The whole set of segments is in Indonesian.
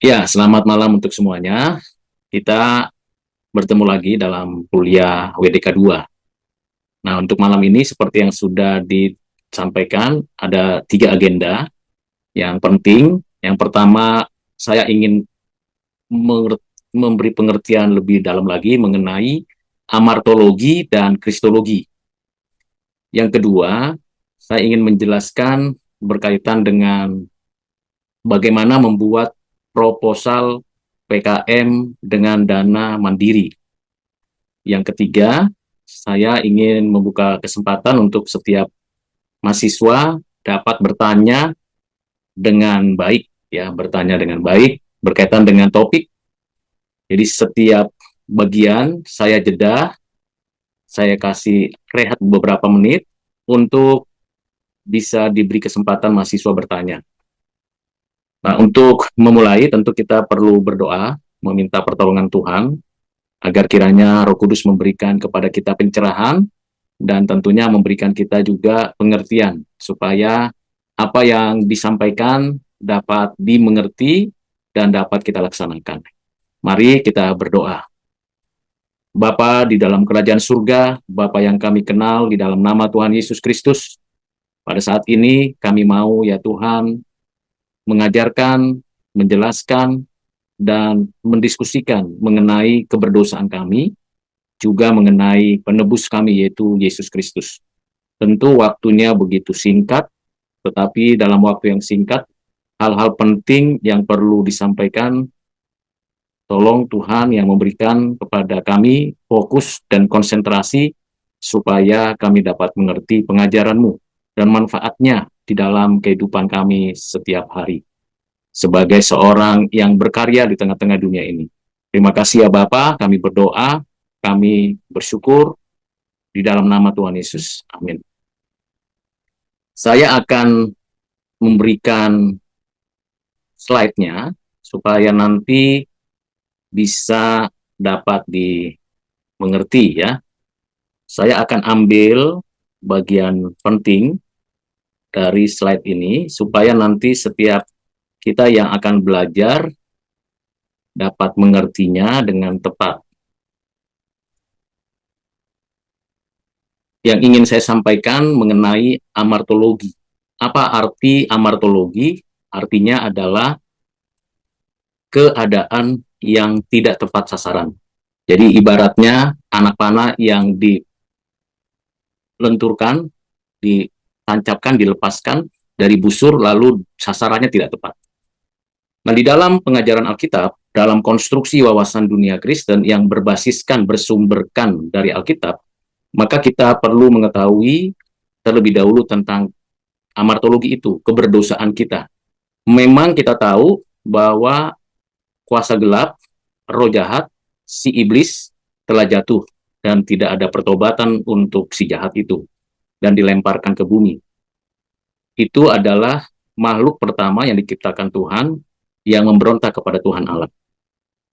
Ya, selamat malam untuk semuanya. Kita bertemu lagi dalam kuliah WDK 2. Nah, untuk malam ini seperti yang sudah disampaikan, ada 3 agenda yang penting. Yang pertama, saya ingin memberi pengertian lebih dalam lagi mengenai amartologi dan kristologi. Yang kedua, saya ingin menjelaskan berkaitan dengan bagaimana membuat proposal PKM dengan dana mandiri. Yang ketiga, saya ingin membuka kesempatan untuk setiap mahasiswa dapat bertanya dengan baik, ya, bertanya dengan baik berkaitan dengan topik. Jadi setiap bagian saya jeda, saya kasih rehat beberapa menit untuk bisa diberi kesempatan mahasiswa bertanya. Nah, untuk memulai tentu kita perlu berdoa, meminta pertolongan Tuhan agar kiranya Roh Kudus memberikan kepada kita pencerahan dan tentunya memberikan kita juga pengertian supaya apa yang disampaikan dapat dimengerti dan dapat kita laksanakan. Mari kita berdoa. Bapa di dalam kerajaan surga, Bapa yang kami kenal di dalam nama Tuhan Yesus Kristus, pada saat ini kami mau ya Tuhan mengajarkan, menjelaskan, dan mendiskusikan mengenai keberdosaan kami, juga mengenai penebus kami yaitu Yesus Kristus. Tentu waktunya begitu singkat, tetapi dalam waktu yang singkat, hal-hal penting yang perlu disampaikan, tolong Tuhan yang memberikan kepada kami fokus dan konsentrasi supaya kami dapat mengerti pengajaran-Mu dan manfaatnya di dalam kehidupan kami setiap hari sebagai seorang yang berkarya di tengah-tengah dunia ini. Terima kasih ya Bapa, kami berdoa, kami bersyukur di dalam nama Tuhan Yesus. Amin. Saya akan memberikan slide-nya supaya nanti bisa dapat dimengerti ya. Saya akan ambil bagian penting dari slide ini supaya nanti setiap kita yang akan belajar dapat mengertinya dengan tepat. Yang ingin saya sampaikan mengenai amartologi. Apa arti amartologi? Artinya adalah keadaan yang tidak tepat sasaran. Jadi ibaratnya anak panah yang dilenturkan, ditancapkan, dilepaskan dari busur lalu sasarannya tidak tepat. Nah, di dalam pengajaran Alkitab, dalam konstruksi wawasan dunia Kristen yang berbasiskan, bersumberkan dari Alkitab, maka kita perlu mengetahui terlebih dahulu tentang amartologi itu, keberdosaan kita. Memang kita tahu bahwa kuasa gelap, roh jahat, si iblis telah jatuh dan tidak ada pertobatan untuk si jahat itu dan dilemparkan ke bumi. Itu adalah makhluk pertama yang diciptakan Tuhan yang memberontak kepada Tuhan Allah.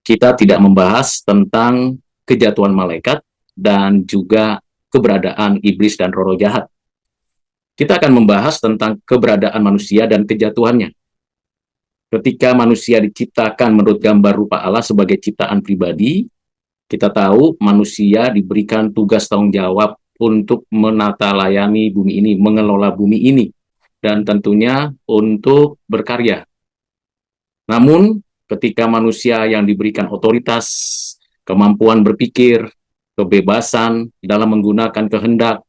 Kita tidak membahas tentang kejatuhan malaikat dan juga keberadaan iblis dan roh jahat. Kita akan membahas tentang keberadaan manusia dan kejatuhannya. Ketika manusia diciptakan menurut gambar rupa Allah sebagai ciptaan pribadi, kita tahu manusia diberikan tugas tanggung jawab untuk menata layani bumi ini, mengelola bumi ini, dan tentunya untuk berkarya. Namun, ketika manusia yang diberikan otoritas, kemampuan berpikir, kebebasan dalam menggunakan kehendak,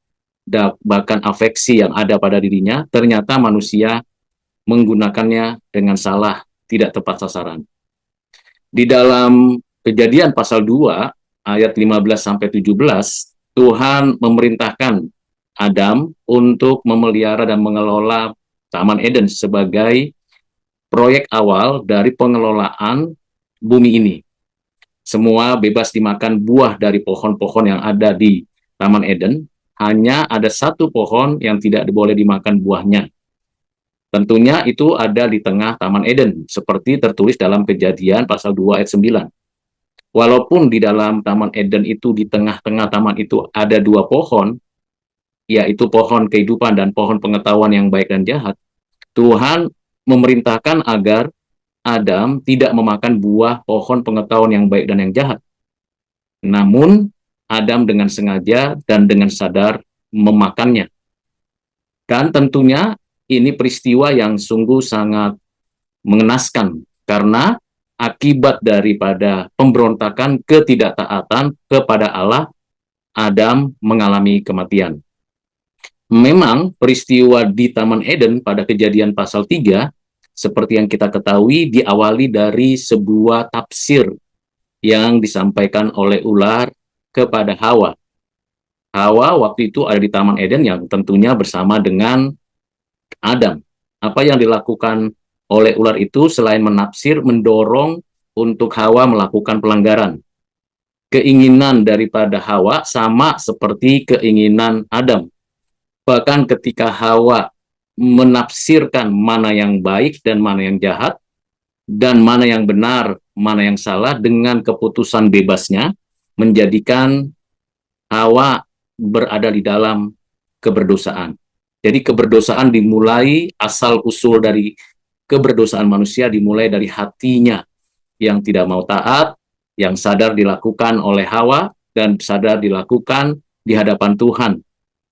bahkan afeksi yang ada pada dirinya, ternyata manusia menggunakannya dengan salah, tidak tepat sasaran. Di dalam Kejadian pasal 2 ayat 15-17, Tuhan memerintahkan Adam untuk memelihara dan mengelola Taman Eden sebagai proyek awal dari pengelolaan bumi ini. Semua bebas dimakan buah dari pohon-pohon yang ada di Taman Eden, hanya ada satu pohon yang tidak boleh dimakan buahnya. Tentunya itu ada di tengah Taman Eden, seperti tertulis dalam Kejadian pasal 2 ayat 9. Walaupun di dalam Taman Eden itu, di tengah-tengah taman itu ada 2 pohon, yaitu pohon kehidupan dan pohon pengetahuan yang baik dan jahat, Tuhan memerintahkan agar Adam tidak memakan buah pohon pengetahuan yang baik dan yang jahat. Namun, Adam dengan sengaja dan dengan sadar memakannya. Dan tentunya ini peristiwa yang sungguh sangat mengenaskan karena akibat daripada pemberontakan ketidaktaatan kepada Allah, Adam mengalami kematian. Memang peristiwa di Taman Eden pada Kejadian pasal 3, seperti yang kita ketahui, diawali dari sebuah tafsir yang disampaikan oleh ular kepada Hawa. Hawa waktu itu ada di Taman Eden yang tentunya bersama dengan Adam. Apa yang dilakukan oleh ular itu selain menafsir, mendorong untuk Hawa melakukan pelanggaran. Keinginan daripada Hawa sama seperti keinginan Adam. Bahkan ketika Hawa menafsirkan mana yang baik dan mana yang jahat, dan mana yang benar, mana yang salah, dengan keputusan bebasnya, menjadikan Hawa berada di dalam keberdosaan. Jadi keberdosaan dimulai, asal-usul dari keberdosaan manusia dimulai dari hatinya yang tidak mau taat, yang sadar dilakukan oleh Hawa, dan sadar dilakukan di hadapan Tuhan.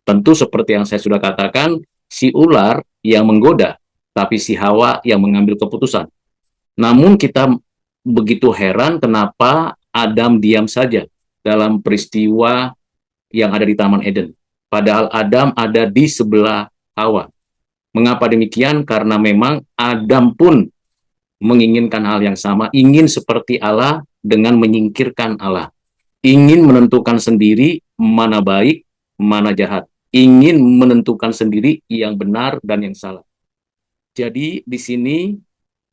Tentu seperti yang saya sudah katakan, si ular yang menggoda, tapi si Hawa yang mengambil keputusan. Namun kita begitu heran kenapa Adam diam saja dalam peristiwa yang ada di Taman Eden. Padahal Adam ada di sebelah Hawa. Mengapa demikian? Karena memang Adam pun menginginkan hal yang sama, ingin seperti Allah dengan menyingkirkan Allah. Ingin menentukan sendiri mana baik, mana jahat. Ingin menentukan sendiri yang benar dan yang salah. Jadi di sini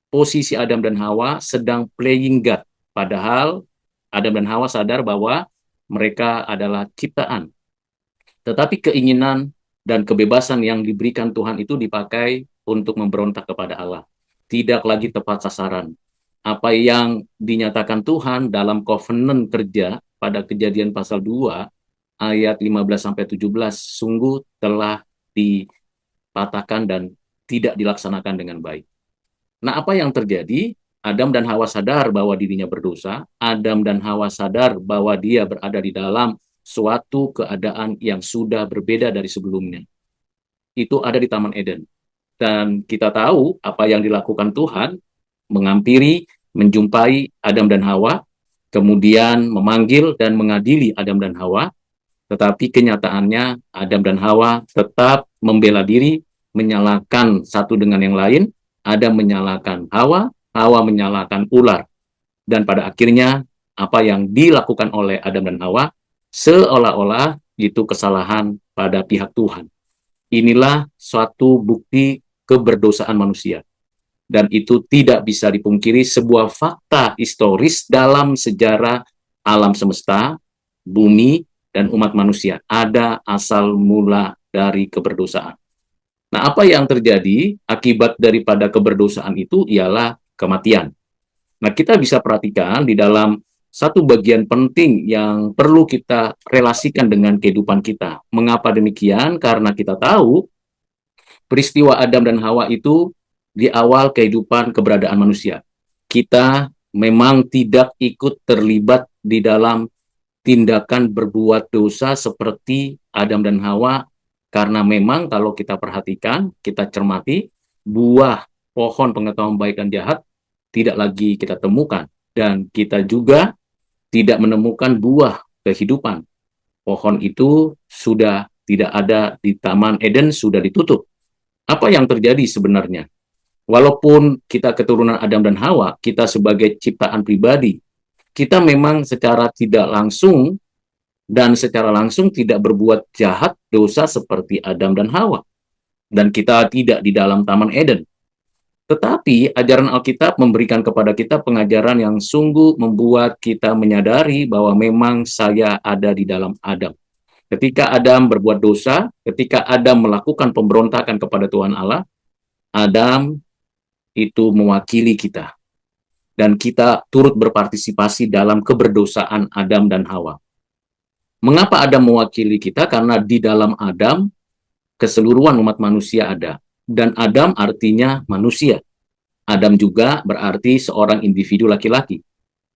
posisi Adam dan Hawa sedang playing God. Padahal Adam dan Hawa sadar bahwa mereka adalah ciptaan. Tetapi keinginan dan kebebasan yang diberikan Tuhan itu dipakai untuk memberontak kepada Allah. Tidak lagi tepat sasaran. Apa yang dinyatakan Tuhan dalam covenant kerja pada Kejadian pasal 2 ayat 15-17 sungguh telah dipatahkan dan tidak dilaksanakan dengan baik. Nah, apa yang terjadi? Adam dan Hawa sadar bahwa dirinya berdosa. Adam dan Hawa sadar bahwa dia berada di dalam suatu keadaan yang sudah berbeda dari sebelumnya. Itu ada di Taman Eden. Dan kita tahu apa yang dilakukan Tuhan, menghampiri, menjumpai Adam dan Hawa, kemudian memanggil dan mengadili Adam dan Hawa, tetapi kenyataannya Adam dan Hawa tetap membela diri, menyalahkan satu dengan yang lain. Adam menyalahkan Hawa, Hawa menyalahkan ular. Dan pada akhirnya apa yang dilakukan oleh Adam dan Hawa seolah-olah itu kesalahan pada pihak Tuhan. Inilah suatu bukti keberdosaan manusia. Dan itu tidak bisa dipungkiri, sebuah fakta historis dalam sejarah alam semesta, bumi, dan umat manusia. Ada asal mula dari keberdosaan. Nah, apa yang terjadi akibat daripada keberdosaan itu ialah kematian. Nah, kita bisa perhatikan di dalam satu bagian penting yang perlu kita relasikan dengan kehidupan kita. Mengapa demikian? Karena kita tahu peristiwa Adam dan Hawa itu di awal kehidupan keberadaan manusia. Kita memang tidak ikut terlibat di dalam tindakan berbuat dosa seperti Adam dan Hawa, karena memang kalau kita perhatikan, kita cermati, buah pohon pengetahuan baik dan jahat tidak lagi kita temukan. Dan kita juga tidak menemukan buah kehidupan. Pohon itu sudah tidak ada di Taman Eden, sudah ditutup. Apa yang terjadi sebenarnya? Walaupun kita keturunan Adam dan Hawa, kita sebagai ciptaan pribadi, kita memang secara tidak langsung dan secara langsung tidak berbuat jahat dosa seperti Adam dan Hawa. Dan kita tidak di dalam Taman Eden. Tetapi ajaran Alkitab memberikan kepada kita pengajaran yang sungguh membuat kita menyadari bahwa memang saya ada di dalam Adam. Ketika Adam berbuat dosa, ketika Adam melakukan pemberontakan kepada Tuhan Allah, Adam itu mewakili kita. Dan kita turut berpartisipasi dalam keberdosaan Adam dan Hawa. Mengapa Adam mewakili kita? Karena di dalam Adam, keseluruhan umat manusia ada. Dan Adam artinya manusia. Adam juga berarti seorang individu laki-laki.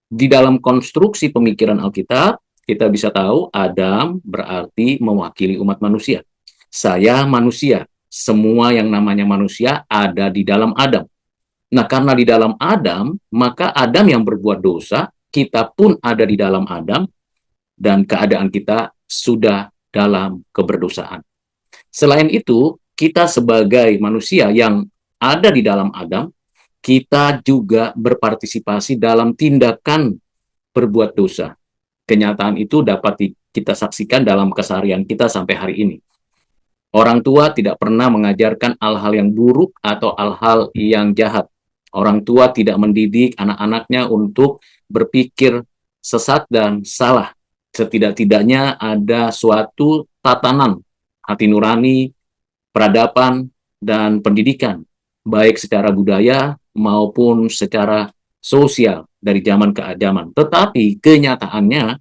Di dalam konstruksi pemikiran Alkitab, kita bisa tahu Adam berarti mewakili umat manusia. Saya manusia, semua yang namanya manusia ada di dalam Adam. Nah, karena di dalam Adam, maka Adam yang berbuat dosa, kita pun ada di dalam Adam, dan keadaan kita sudah dalam keberdosaan. Selain itu, kita sebagai manusia yang ada di dalam Adam, kita juga berpartisipasi dalam tindakan berbuat dosa. Kenyataan itu dapat kita saksikan dalam keseharian kita sampai hari ini. Orang tua tidak pernah mengajarkan hal-hal yang buruk atau hal-hal yang jahat. Orang tua tidak mendidik anak-anaknya untuk berpikir sesat dan salah. Setidak-tidaknya ada suatu tatanan hati nurani, peradaban, dan pendidikan, baik secara budaya maupun secara sosial dari zaman ke zaman. Tetapi kenyataannya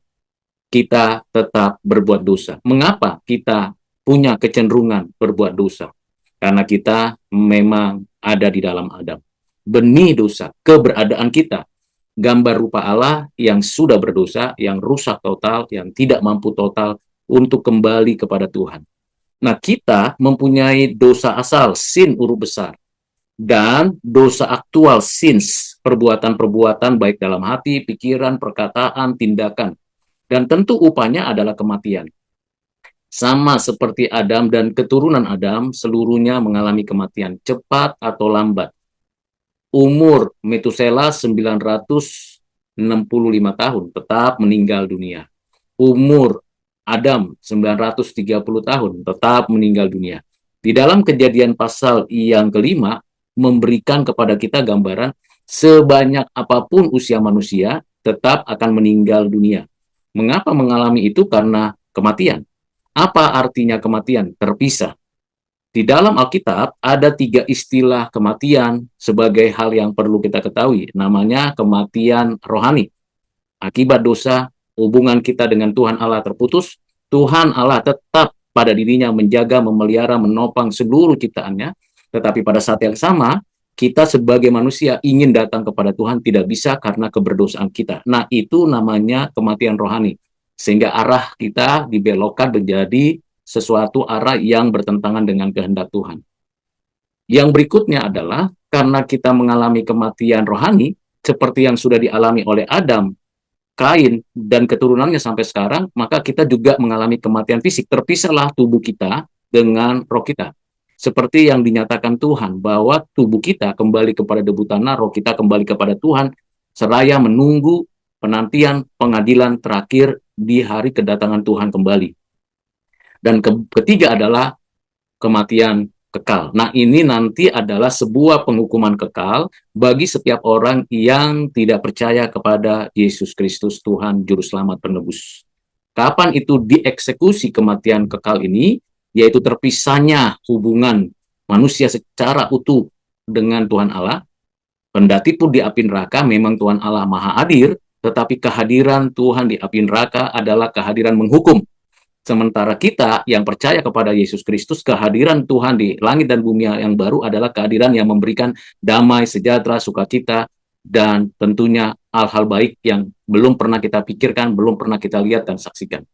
kita tetap berbuat dosa. Mengapa kita punya kecenderungan berbuat dosa? Karena kita memang ada di dalam Adam. Benih dosa, keberadaan kita, gambar rupa Allah yang sudah berdosa, yang rusak total, yang tidak mampu total untuk kembali kepada Tuhan. Nah, kita mempunyai dosa asal, sin huruf besar, dan dosa aktual, sins, perbuatan-perbuatan baik dalam hati, pikiran, perkataan, tindakan. Dan tentu upahnya adalah kematian. Sama seperti Adam dan keturunan Adam, seluruhnya mengalami kematian, cepat atau lambat. Umur Metusela 965 tahun, tetap meninggal dunia. Umur Adam 930 tahun, tetap meninggal dunia. Di dalam Kejadian pasal yang kelima, memberikan kepada kita gambaran sebanyak apapun usia manusia, tetap akan meninggal dunia. Mengapa mengalami itu? Karena kematian. Apa artinya kematian? Terpisah. Di dalam Alkitab ada 3 istilah kematian sebagai hal yang perlu kita ketahui. Namanya kematian rohani. Akibat dosa, hubungan kita dengan Tuhan Allah terputus. Tuhan Allah tetap pada dirinya menjaga, memelihara, menopang seluruh ciptaannya. Tetapi pada saat yang sama, kita sebagai manusia ingin datang kepada Tuhan tidak bisa karena keberdosaan kita. Nah, itu namanya kematian rohani. Sehingga arah kita dibelokkan menjadi sesuatu arah yang bertentangan dengan kehendak Tuhan. Yang berikutnya adalah karena kita mengalami kematian rohani, seperti yang sudah dialami oleh Adam, Kain, dan keturunannya sampai sekarang, maka kita juga mengalami kematian fisik. Terpisahlah tubuh kita dengan roh kita. Seperti yang dinyatakan Tuhan, bahwa tubuh kita kembali kepada debu tanah, roh kita kembali kepada Tuhan, seraya menunggu penantian pengadilan terakhir di hari kedatangan Tuhan kembali. Dan ketiga adalah kematian kekal. Nah, ini nanti adalah sebuah penghukuman kekal bagi setiap orang yang tidak percaya kepada Yesus Kristus, Tuhan Juru Selamat Penebus. Kapan itu dieksekusi kematian kekal ini? Yaitu terpisahnya hubungan manusia secara utuh dengan Tuhan Allah. Kendati pun di api neraka memang Tuhan Allah Maha Hadir, tetapi kehadiran Tuhan di api neraka adalah kehadiran menghukum. Sementara kita yang percaya kepada Yesus Kristus, kehadiran Tuhan di langit dan bumi yang baru adalah kehadiran yang memberikan damai, sejahtera, sukacita, dan tentunya hal-hal baik yang belum pernah kita pikirkan, belum pernah kita lihat dan saksikan.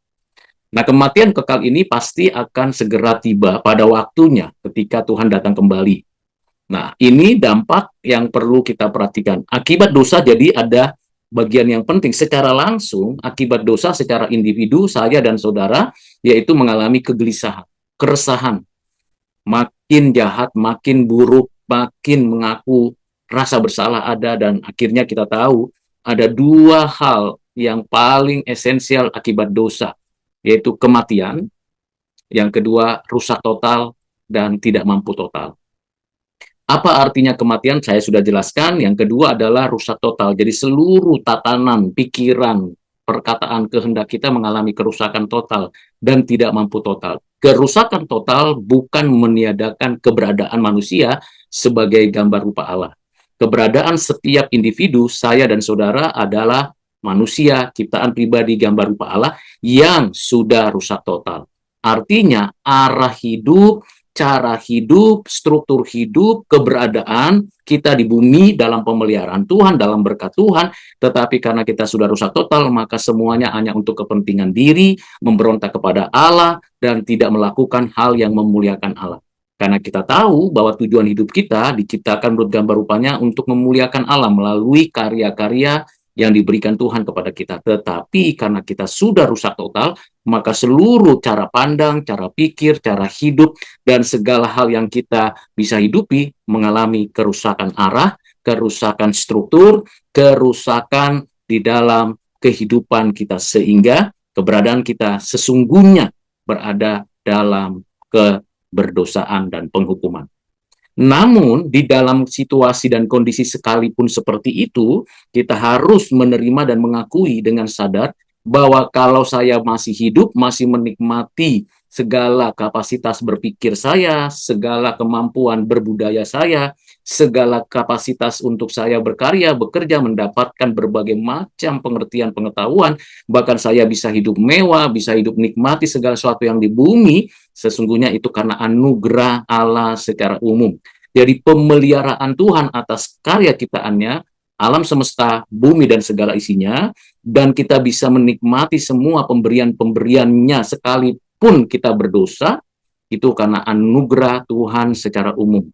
Nah, kematian kekal ini pasti akan segera tiba pada waktunya ketika Tuhan datang kembali. Nah, ini dampak yang perlu kita perhatikan. Akibat dosa jadi ada bagian yang penting secara langsung, akibat dosa secara individu, saya dan saudara, yaitu mengalami kegelisahan, keresahan, makin jahat, makin buruk, makin mengaku rasa bersalah ada, dan akhirnya kita tahu ada 2 hal yang paling esensial akibat dosa, yaitu kematian, yang kedua rusak total dan tidak mampu total. Apa artinya kematian? Saya sudah jelaskan. Yang kedua adalah rusak total. Jadi seluruh tatanan, pikiran, perkataan, kehendak kita mengalami kerusakan total dan tidak mampu total. Kerusakan total bukan meniadakan keberadaan manusia sebagai gambar rupa Allah. Keberadaan setiap individu, saya dan saudara adalah manusia, ciptaan pribadi gambar rupa Allah yang sudah rusak total. Artinya arah hidup, cara hidup, struktur hidup, keberadaan kita di bumi dalam pemeliharaan Tuhan, dalam berkat Tuhan, tetapi karena kita sudah rusak total, maka semuanya hanya untuk kepentingan diri, memberontak kepada Allah, dan tidak melakukan hal yang memuliakan Allah. Karena kita tahu bahwa tujuan hidup kita diciptakan menurut gambar rupanya untuk memuliakan Allah melalui karya-karya yang diberikan Tuhan kepada kita. Tetapi karena kita sudah rusak total, maka seluruh cara pandang, cara pikir, cara hidup, dan segala hal yang kita bisa hidupi mengalami kerusakan arah, kerusakan struktur, kerusakan di dalam kehidupan kita. Sehingga keberadaan kita sesungguhnya berada dalam keberdosaan dan penghukuman. Namun, di dalam situasi dan kondisi sekalipun seperti itu, kita harus menerima dan mengakui dengan sadar bahwa kalau saya masih hidup, masih menikmati segala kapasitas berpikir saya, segala kemampuan berbudaya saya, segala kapasitas untuk saya berkarya, bekerja, mendapatkan berbagai macam pengertian pengetahuan, bahkan saya bisa hidup mewah, bisa hidup nikmati segala sesuatu yang di bumi, sesungguhnya itu karena anugerah Allah secara umum. Jadi pemeliharaan Tuhan atas karya ciptaannya, alam semesta, bumi dan segala isinya, dan kita bisa menikmati semua pemberian-pemberiannya sekalipun kita berdosa, itu karena anugerah Tuhan secara umum.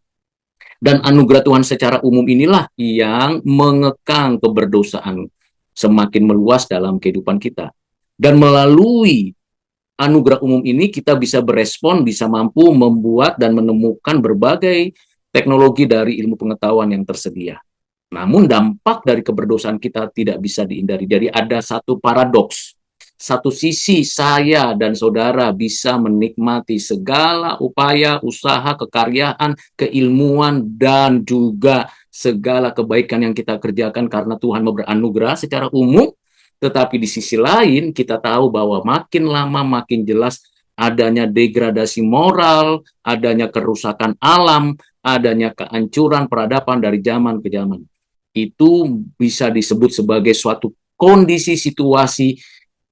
Dan anugerah Tuhan secara umum inilah yang mengekang keberdosaan semakin meluas dalam kehidupan kita. Dan melalui anugerah umum ini kita bisa berespon, bisa mampu membuat dan menemukan berbagai teknologi dari ilmu pengetahuan yang tersedia. Namun dampak dari keberdosaan kita tidak bisa dihindari. Jadi ada satu paradoks. Satu sisi saya dan saudara bisa menikmati segala upaya, usaha, kekaryaan, keilmuan, dan juga segala kebaikan yang kita kerjakan karena Tuhan beranugerah secara umum. Tetapi di sisi lain kita tahu bahwa makin lama makin jelas adanya degradasi moral, adanya kerusakan alam, adanya kehancuran peradaban dari zaman ke zaman. Itu bisa disebut sebagai suatu kondisi situasi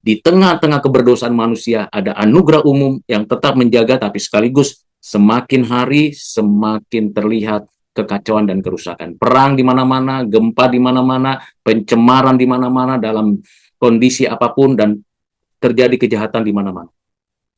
di tengah-tengah keberdosaan manusia, ada anugerah umum yang tetap menjaga, tapi sekaligus semakin hari semakin terlihat kekacauan dan kerusakan. Perang di mana-mana, gempa di mana-mana, pencemaran di mana-mana dalam kondisi apapun, dan terjadi kejahatan di mana-mana.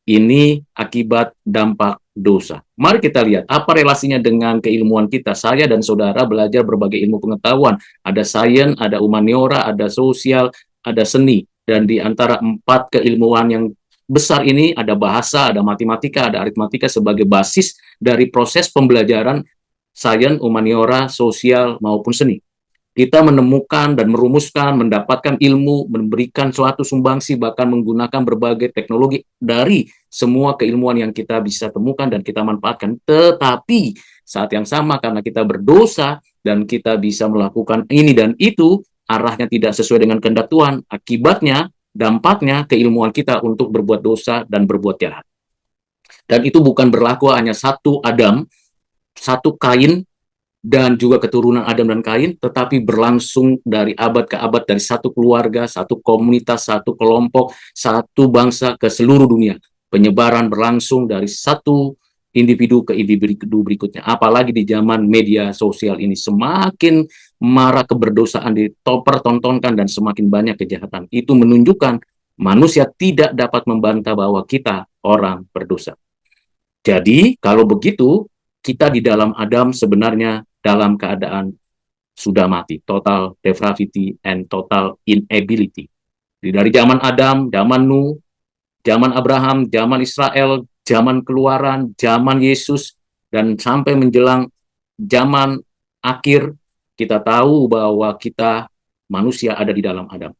Ini akibat dampak dosa. Mari kita lihat apa relasinya dengan keilmuan kita. Saya dan saudara belajar berbagai ilmu pengetahuan. Ada sains, ada humaniora, ada sosial, ada seni. Dan di antara 4 keilmuan yang besar ini ada bahasa, ada matematika, ada aritmatika sebagai basis dari proses pembelajaran sains, humaniora, sosial, maupun seni. Kita menemukan dan merumuskan, mendapatkan ilmu, memberikan suatu sumbangsi, bahkan menggunakan berbagai teknologi dari semua keilmuan yang kita bisa temukan dan kita manfaatkan. Tetapi saat yang sama karena kita berdosa dan kita bisa melakukan ini dan itu, arahnya tidak sesuai dengan kehendak Tuhan. Akibatnya, dampaknya keilmuan kita untuk berbuat dosa dan berbuat jahat. Dan itu bukan berlaku hanya satu Adam, satu Kain, dan juga keturunan Adam dan Kain, tetapi berlangsung dari abad ke abad, dari satu keluarga, satu komunitas, satu kelompok, satu bangsa ke seluruh dunia. Penyebaran berlangsung dari satu individu ke individu berikutnya. Apalagi di zaman media sosial ini, semakin marak keberdosaan dipertontonkan dan semakin banyak kejahatan. Itu menunjukkan manusia tidak dapat membantah bahwa kita orang berdosa. Jadi, kalau begitu, kita di dalam Adam sebenarnya dalam keadaan sudah mati, total depravity and total inability. Dari zaman Adam, zaman Nuh, zaman Abraham, zaman Israel, zaman Keluaran, zaman Yesus, dan sampai menjelang zaman akhir, kita tahu bahwa kita manusia ada di dalam Adam.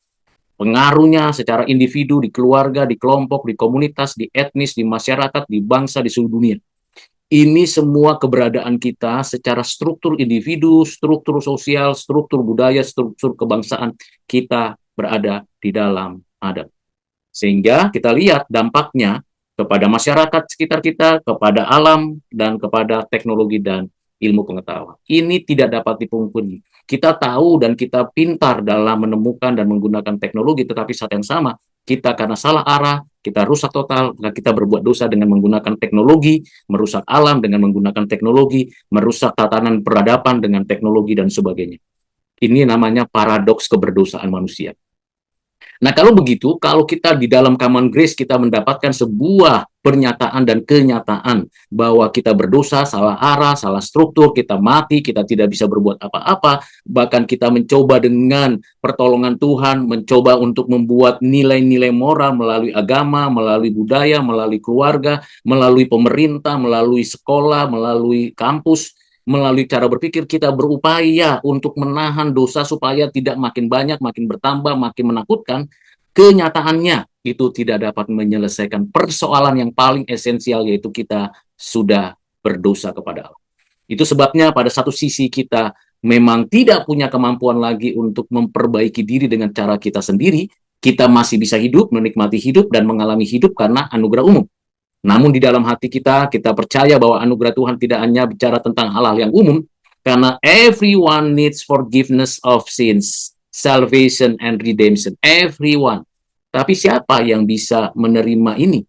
Pengaruhnya secara individu, di keluarga, di kelompok, di komunitas, di etnis, di masyarakat, di bangsa, di seluruh dunia. Ini semua keberadaan kita secara struktur individu, struktur sosial, struktur budaya, struktur kebangsaan, kita berada di dalam Adam. Sehingga kita lihat dampaknya kepada masyarakat sekitar kita, kepada alam, dan kepada teknologi dan ilmu pengetahuan. Ini tidak dapat dipungkiri. Kita tahu dan kita pintar dalam menemukan dan menggunakan teknologi, tetapi saat yang sama, kita karena salah arah, kita rusak total, maka kita berbuat dosa dengan menggunakan teknologi, merusak alam dengan menggunakan teknologi, merusak tatanan peradaban dengan teknologi dan sebagainya. Ini namanya paradoks keberdosaan manusia. Nah, kalau begitu, kalau kita di dalam common grace kita mendapatkan sebuah pernyataan dan kenyataan bahwa kita berdosa, salah arah, salah struktur, kita mati, kita tidak bisa berbuat apa-apa, bahkan kita mencoba dengan pertolongan Tuhan, mencoba untuk membuat nilai-nilai moral melalui agama, melalui budaya, melalui keluarga, melalui pemerintah, melalui sekolah, melalui kampus, melalui cara berpikir kita berupaya untuk menahan dosa supaya tidak makin banyak, makin bertambah, makin menakutkan. Kenyataannya itu tidak dapat menyelesaikan persoalan yang paling esensial, yaitu kita sudah berdosa kepada Allah. Itu sebabnya pada satu sisi kita memang tidak punya kemampuan lagi untuk memperbaiki diri dengan cara kita sendiri. Kita masih bisa hidup, menikmati hidup, dan mengalami hidup karena anugerah umum. Namun di dalam hati kita, kita percaya bahwa anugerah Tuhan tidak hanya bicara tentang hal-hal yang umum, karena everyone needs forgiveness of sins, salvation and redemption. Everyone. Tapi siapa yang bisa menerima ini?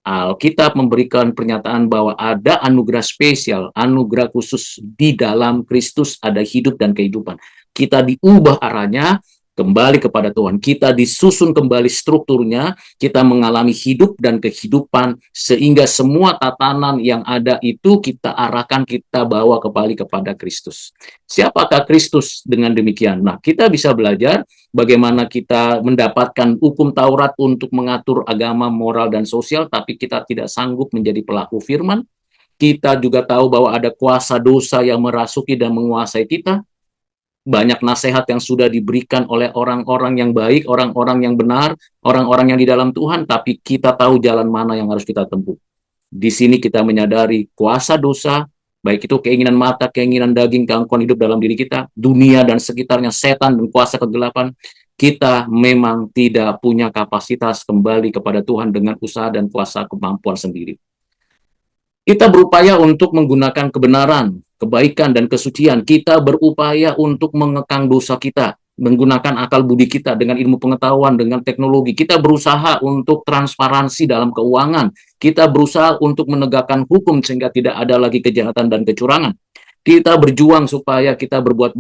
Alkitab memberikan pernyataan bahwa ada anugerah spesial, anugerah khusus di dalam Kristus, ada hidup dan kehidupan. Kita diubah arahnya, kembali kepada Tuhan. Kita disusun kembali strukturnya, kita mengalami hidup dan kehidupan, sehingga semua tatanan yang ada itu kita arahkan, kita bawa kembali kepada Kristus. Siapakah Kristus dengan demikian? Nah, kita bisa belajar bagaimana kita mendapatkan hukum Taurat untuk mengatur agama, moral, dan sosial, tapi kita tidak sanggup menjadi pelaku firman. Kita juga tahu bahwa ada kuasa dosa yang merasuki dan menguasai kita. Banyak nasihat yang sudah diberikan oleh orang-orang yang baik, orang-orang yang benar, orang-orang yang di dalam Tuhan, tapi kita tahu jalan mana yang harus kita tempuh. Di sini kita menyadari kuasa dosa, baik itu keinginan mata, keinginan daging, gangguan hidup dalam diri kita, dunia dan sekitarnya, setan dan kuasa kegelapan. Kita memang tidak punya kapasitas kembali kepada Tuhan dengan usaha dan kuasa kemampuan sendiri. Kita berupaya untuk menggunakan kebenaran, kebaikan, dan kesucian. Kita berupaya untuk mengekang dosa kita, menggunakan akal budi kita dengan ilmu pengetahuan, dengan teknologi. Kita berusaha untuk transparansi dalam keuangan. Kita berusaha untuk menegakkan hukum sehingga tidak ada lagi kejahatan dan kecurangan. Kita berjuang supaya kita berbuat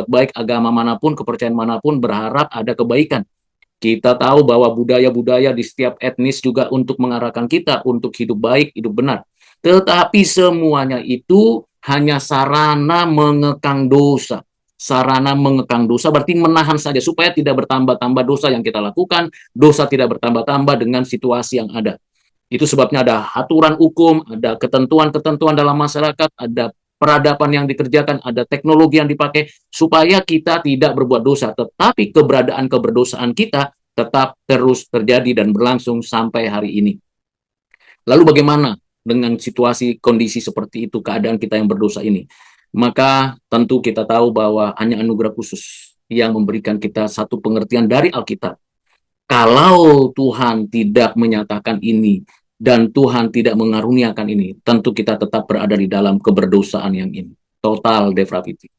baik, agama manapun, kepercayaan manapun, berharap ada kebaikan. Kita tahu bahwa budaya-budaya di setiap etnis juga untuk mengarahkan kita untuk hidup baik, hidup benar. Tetapi semuanya itu hanya sarana mengekang dosa. Sarana mengekang dosa berarti menahan saja supaya tidak bertambah-tambah dosa yang kita lakukan, dosa tidak bertambah-tambah dengan situasi yang ada. Itu sebabnya ada aturan hukum, ada ketentuan-ketentuan dalam masyarakat, ada peradaban yang dikerjakan, ada teknologi yang dipakai, supaya kita tidak berbuat dosa. Tetapi keberadaan keberdosaan kita tetap terus terjadi dan berlangsung sampai hari ini. Lalu bagaimana dengan situasi kondisi seperti itu, keadaan kita yang berdosa ini? Maka tentu kita tahu bahwa hanya anugerah khusus yang memberikan kita satu pengertian dari Alkitab. Kalau Tuhan tidak menyatakan ini dan Tuhan tidak mengaruniakan ini, tentu kita tetap berada di dalam keberdosaan yang ini. Total depravity.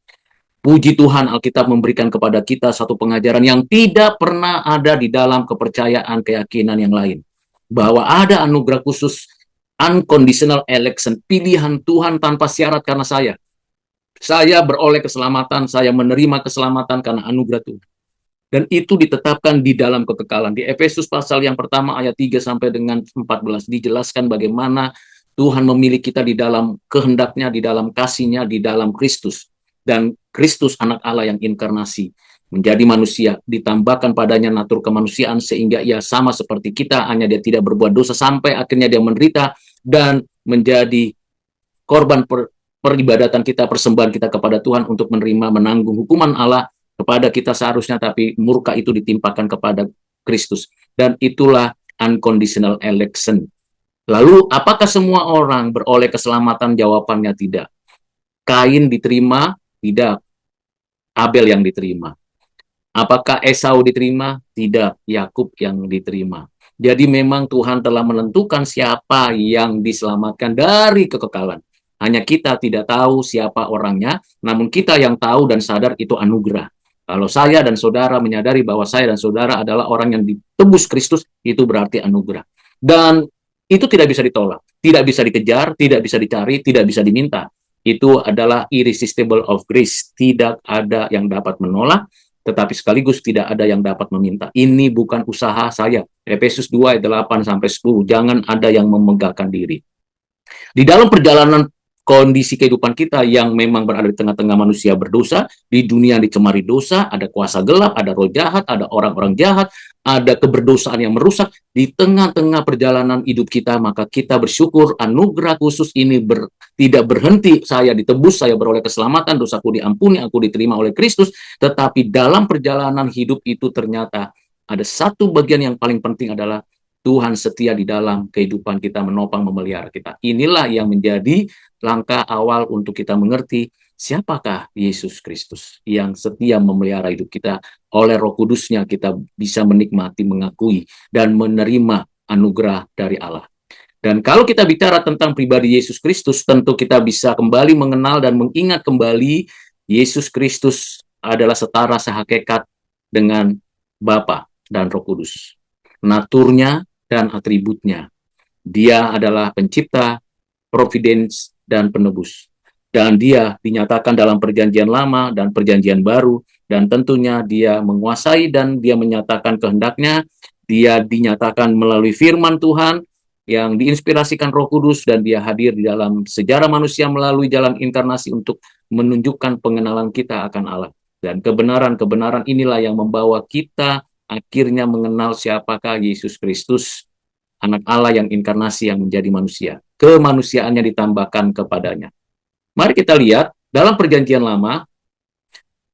Puji Tuhan, Alkitab memberikan kepada kita satu pengajaran yang tidak pernah ada di dalam kepercayaan keyakinan yang lain. Bahwa ada anugerah khusus, unconditional election, pilihan Tuhan tanpa syarat karena saya. Saya beroleh keselamatan, saya menerima keselamatan karena anugerah Tuhan. Dan itu ditetapkan di dalam kekekalan. Di Efesus pasal yang pertama ayat 3 sampai dengan 14 dijelaskan bagaimana Tuhan memilih kita di dalam kehendaknya, di dalam kasihnya, di dalam Kristus. Dan Kristus anak Allah yang inkarnasi menjadi manusia, ditambahkan padanya natur kemanusiaan sehingga ia sama seperti kita, hanya dia tidak berbuat dosa sampai akhirnya dia menderita dan menjadi korban peribadatan kita, persembahan kita kepada Tuhan untuk menerima menanggung hukuman Allah kepada kita seharusnya, tapi murka itu ditimpakan kepada Kristus. Dan itulah unconditional election. Lalu apakah semua orang beroleh keselamatan? Jawabannya tidak. Kain diterima? Tidak. Abel yang diterima. Apakah Esau diterima? Tidak. Yakub yang diterima. Jadi memang Tuhan telah menentukan siapa yang diselamatkan dari kekekalan. Hanya kita tidak tahu siapa orangnya, namun kita yang tahu dan sadar itu anugerah. Kalau saya dan saudara menyadari bahwa saya dan saudara adalah orang yang ditebus Kristus, itu berarti anugerah. Dan itu tidak bisa ditolak, tidak bisa dikejar, tidak bisa dicari, tidak bisa diminta. Itu adalah irresistible of grace. Tidak ada yang dapat menolak, tetapi sekaligus tidak ada yang dapat meminta. Ini bukan usaha saya. Efesus 2 ayat 8 sampai 10. Jangan ada yang memegahkan diri. Di dalam perjalanan kondisi kehidupan kita yang memang berada di tengah-tengah manusia berdosa, di dunia yang dicemari dosa, ada kuasa gelap, ada roh jahat, ada orang-orang jahat, ada keberdosaan yang merusak. Di tengah-tengah perjalanan hidup kita, maka kita bersyukur anugerah khusus ini tidak berhenti. Saya ditebus, saya beroleh keselamatan, dosaku diampuni, aku diterima oleh Kristus. Tetapi dalam perjalanan hidup itu ternyata ada satu bagian yang paling penting adalah Tuhan setia di dalam kehidupan kita, menopang, memelihara kita. Inilah yang menjadi langkah awal untuk kita mengerti siapakah Yesus Kristus yang setia memelihara hidup kita. Oleh Roh Kudus-Nya kita bisa menikmati, mengakui, dan menerima anugerah dari Allah. Dan kalau kita bicara tentang pribadi Yesus Kristus, tentu kita bisa kembali mengenal dan mengingat kembali Yesus Kristus adalah setara sehakikat dengan Bapa dan Roh Kudus. Naturnya dan atributnya. Dia adalah pencipta, providence, dan penebus. Dan dia dinyatakan dalam perjanjian lama dan perjanjian baru, dan tentunya dia menguasai dan dia menyatakan kehendaknya. Dia dinyatakan melalui firman Tuhan yang diinspirasikan Roh Kudus, dan dia hadir di dalam sejarah manusia melalui jalan inkarnasi untuk menunjukkan pengenalan kita akan Allah. Dan kebenaran-kebenaran inilah yang membawa kita akhirnya mengenal siapakah Yesus Kristus, anak Allah yang inkarnasi, yang menjadi manusia. Kemanusiaannya ditambahkan kepadanya. Mari kita lihat dalam perjanjian lama,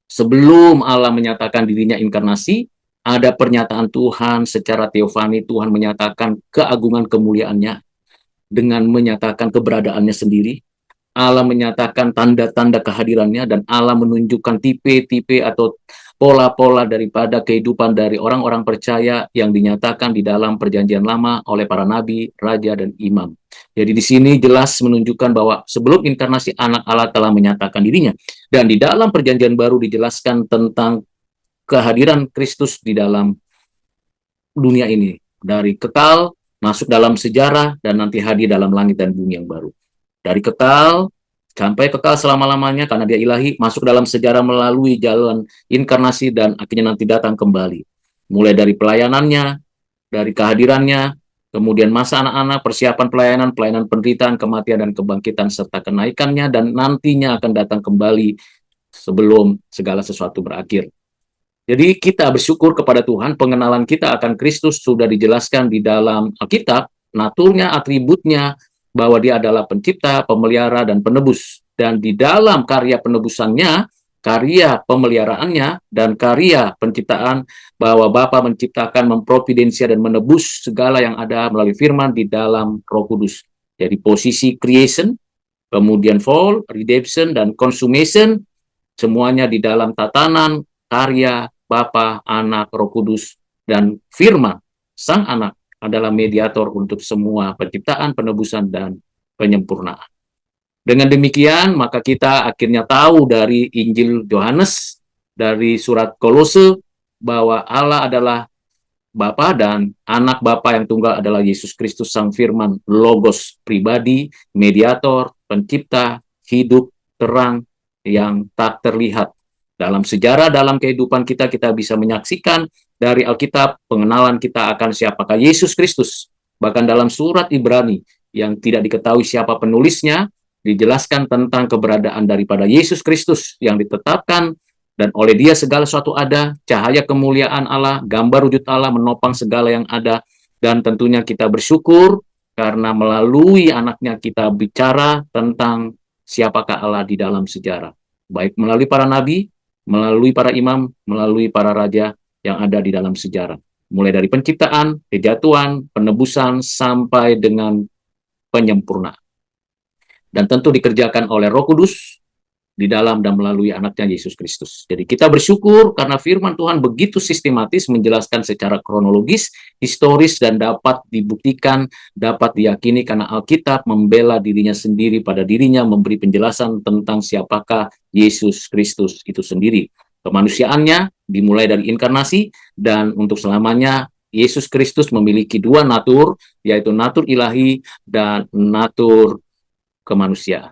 sebelum Allah menyatakan dirinya inkarnasi, ada pernyataan Tuhan secara teofani. Tuhan menyatakan keagungan kemuliaannya dengan menyatakan keberadaannya sendiri. Allah menyatakan tanda-tanda kehadirannya, dan Allah menunjukkan tipe-tipe atau pola-pola daripada kehidupan dari orang-orang percaya yang dinyatakan di dalam perjanjian lama oleh para nabi, raja, dan imam. Jadi di sini jelas menunjukkan bahwa sebelum inkarnasi anak Allah telah menyatakan dirinya. Dan di dalam perjanjian baru dijelaskan tentang kehadiran Kristus di dalam dunia ini. Dari kekal, masuk dalam sejarah, dan nanti hadir dalam langit dan bumi yang baru. Dari kekal sampai kekal selama-lamanya karena dia ilahi, masuk dalam sejarah melalui jalan inkarnasi, dan akhirnya nanti datang kembali. Mulai dari pelayanannya, dari kehadirannya, kemudian masa anak-anak, persiapan pelayanan penderitaan, kematian, dan kebangkitan, serta kenaikannya, dan nantinya akan datang kembali sebelum segala sesuatu berakhir. Jadi kita bersyukur kepada Tuhan, pengenalan kita akan Kristus sudah dijelaskan di dalam Alkitab, naturnya, atributnya, bahwa dia adalah pencipta, pemelihara, dan penebus. Dan di dalam karya penebusannya, karya pemeliharaannya, dan karya penciptaan, bahwa Bapa menciptakan, memprovidensia, dan menebus segala yang ada melalui firman di dalam Roh Kudus. Jadi posisi creation, kemudian fall, redemption, dan consummation, semuanya di dalam tatanan karya Bapa, Anak, Roh Kudus, dan firman Sang Anak adalah mediator untuk semua penciptaan, penebusan, dan penyempurnaan. Dengan demikian, maka kita akhirnya tahu dari Injil Yohanes, dari surat Kolose, bahwa Allah adalah Bapa, dan anak Bapa yang tunggal adalah Yesus Kristus, Sang Firman, Logos pribadi, mediator, pencipta, hidup, terang, yang tak terlihat. Dalam sejarah, dalam kehidupan kita, kita bisa menyaksikan dari Alkitab, pengenalan kita akan siapakah Yesus Kristus. Bahkan dalam surat Ibrani, yang tidak diketahui siapa penulisnya, dijelaskan tentang keberadaan daripada Yesus Kristus yang ditetapkan, dan oleh dia segala sesuatu ada, cahaya kemuliaan Allah, gambar wujud Allah, menopang segala yang ada. Dan tentunya kita bersyukur, karena melalui anaknya kita bicara tentang siapakah Allah di dalam sejarah. Baik melalui para nabi, melalui para imam, melalui para raja yang ada di dalam sejarah. Mulai dari penciptaan, kejatuhan, penebusan, sampai dengan penyempurnaan. Dan tentu dikerjakan oleh Roh Kudus di dalam dan melalui anaknya Yesus Kristus. Jadi kita bersyukur karena firman Tuhan begitu sistematis menjelaskan secara kronologis, historis, dan dapat dibuktikan, dapat diyakini karena Alkitab membela dirinya sendiri pada dirinya, memberi penjelasan tentang siapakah Yesus Kristus itu sendiri. Kemanusiaannya dimulai dari inkarnasi, dan untuk selamanya Yesus Kristus memiliki dua natur, yaitu natur ilahi dan natur kemanusiaan.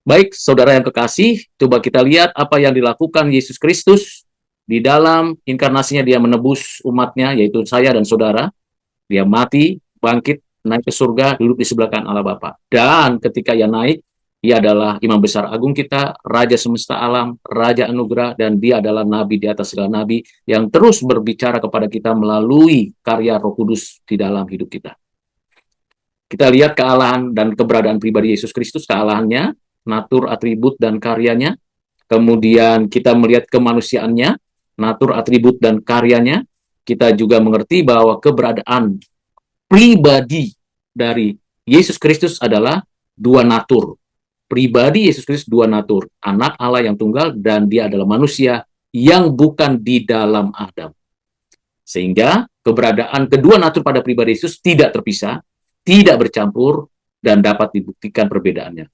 Baik, saudara yang kekasih, coba kita lihat apa yang dilakukan Yesus Kristus di dalam inkarnasinya. Dia menebus umatnya, yaitu saya dan saudara. Dia mati, bangkit, naik ke surga, duduk di sebelah kanan Allah Bapa. Dan ketika ia naik, ia adalah imam besar agung kita, raja semesta alam, raja anugerah, dan dia adalah nabi di atas segala nabi yang terus berbicara kepada kita melalui karya Roh Kudus di dalam hidup kita. Kita lihat kealahan dan keberadaan pribadi Yesus Kristus, kealahannya, natur, atribut, dan karyanya. Kemudian kita melihat kemanusiaannya, natur, atribut, dan karyanya. Kita juga mengerti bahwa keberadaan pribadi dari Yesus Kristus adalah dua natur. Pribadi Yesus Kristus dua natur, anak Allah yang tunggal, dan dia adalah manusia yang bukan di dalam Adam. Sehingga keberadaan kedua natur pada pribadi Yesus tidak terpisah, tidak bercampur, dan dapat dibuktikan perbedaannya.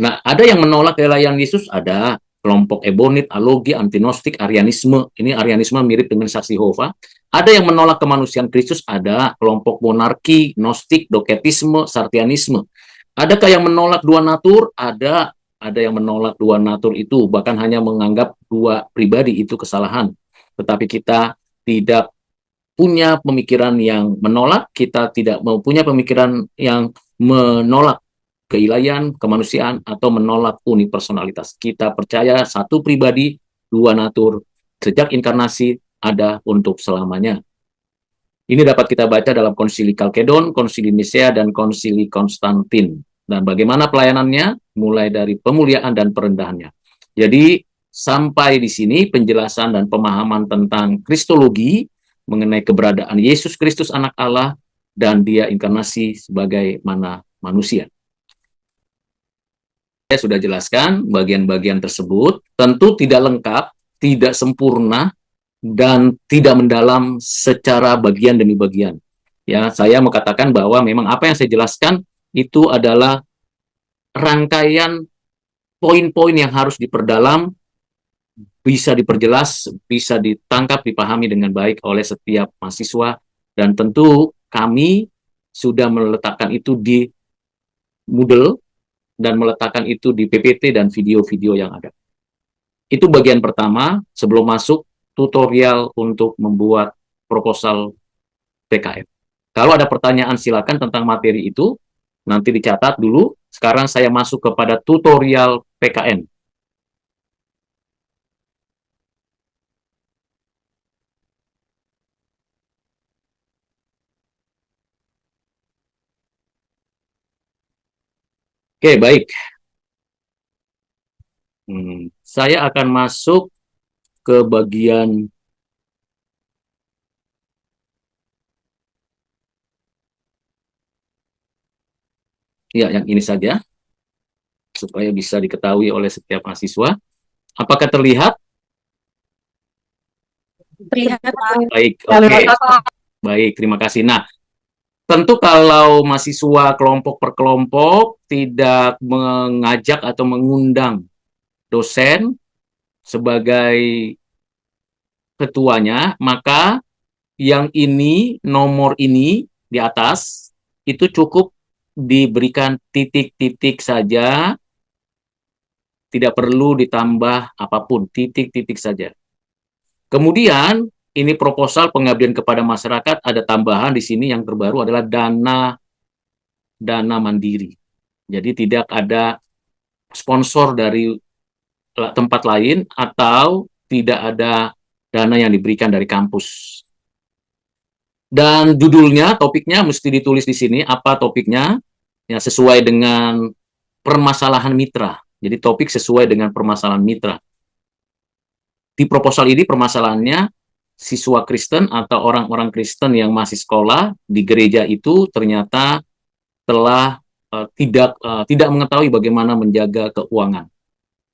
Nah, ada yang menolak keelahian Yesus, ada kelompok Ebonit, Alogi, Antinostik, Arianisme. Ini Arianisme mirip dengan saksi Yehova. Ada yang menolak kemanusiaan Kristus, ada kelompok monarki, Gnostik, Doketisme, Sartianisme. Adakah yang menolak dua natur? Ada yang menolak dua natur itu, bahkan hanya menganggap dua pribadi itu kesalahan. Tetapi kita tidak punya pemikiran yang menolak, kita tidak mau punya pemikiran yang menolak keilahian, kemanusiaan, atau menolak unipersonalitas. Kita percaya satu pribadi, dua natur, sejak inkarnasi ada untuk selamanya. Ini dapat kita baca dalam Konsili Kalkedon, Konsili Nisea, dan Konsili Konstantin. Dan bagaimana pelayanannya, mulai dari pemuliaan dan perendahannya. Jadi, sampai di sini penjelasan dan pemahaman tentang Kristologi, mengenai keberadaan Yesus Kristus anak Allah, dan dia inkarnasi sebagai mana manusia. Saya sudah jelaskan bagian-bagian tersebut, tentu tidak lengkap, tidak sempurna, dan tidak mendalam secara bagian demi bagian. Ya, saya mau katakan bahwa memang apa yang saya jelaskan itu adalah rangkaian poin-poin yang harus diperdalam, bisa diperjelas, bisa ditangkap, dipahami dengan baik oleh setiap mahasiswa, dan tentu kami sudah meletakkan itu di Moodle, dan meletakkan itu di PPT dan video-video yang ada. Itu bagian pertama sebelum masuk tutorial untuk membuat proposal PKN. Kalau ada pertanyaan silakan tentang materi itu, nanti dicatat dulu. Sekarang saya masuk kepada tutorial PKN. Oke, baik. Saya akan masuk ke bagian ya, yang ini saja, supaya bisa diketahui oleh setiap mahasiswa. Apakah terlihat? Terlihat. Baik, oke. Baik, terima kasih. Nah, tentu kalau mahasiswa kelompok per kelompok tidak mengajak atau mengundang dosen sebagai ketuanya, maka yang ini, nomor ini di atas, itu cukup diberikan titik-titik saja, tidak perlu ditambah apapun, titik-titik saja. Kemudian, ini proposal pengabdian kepada masyarakat, ada tambahan di sini yang terbaru adalah dana mandiri. Jadi tidak ada sponsor dari tempat lain atau tidak ada dana yang diberikan dari kampus. Dan judulnya, topiknya mesti ditulis di sini, apa topiknya, ya sesuai dengan permasalahan mitra. Jadi topik sesuai dengan permasalahan mitra. Di proposal ini permasalahannya, siswa Kristen atau orang-orang Kristen yang masih sekolah di gereja itu ternyata telah tidak mengetahui bagaimana menjaga keuangan.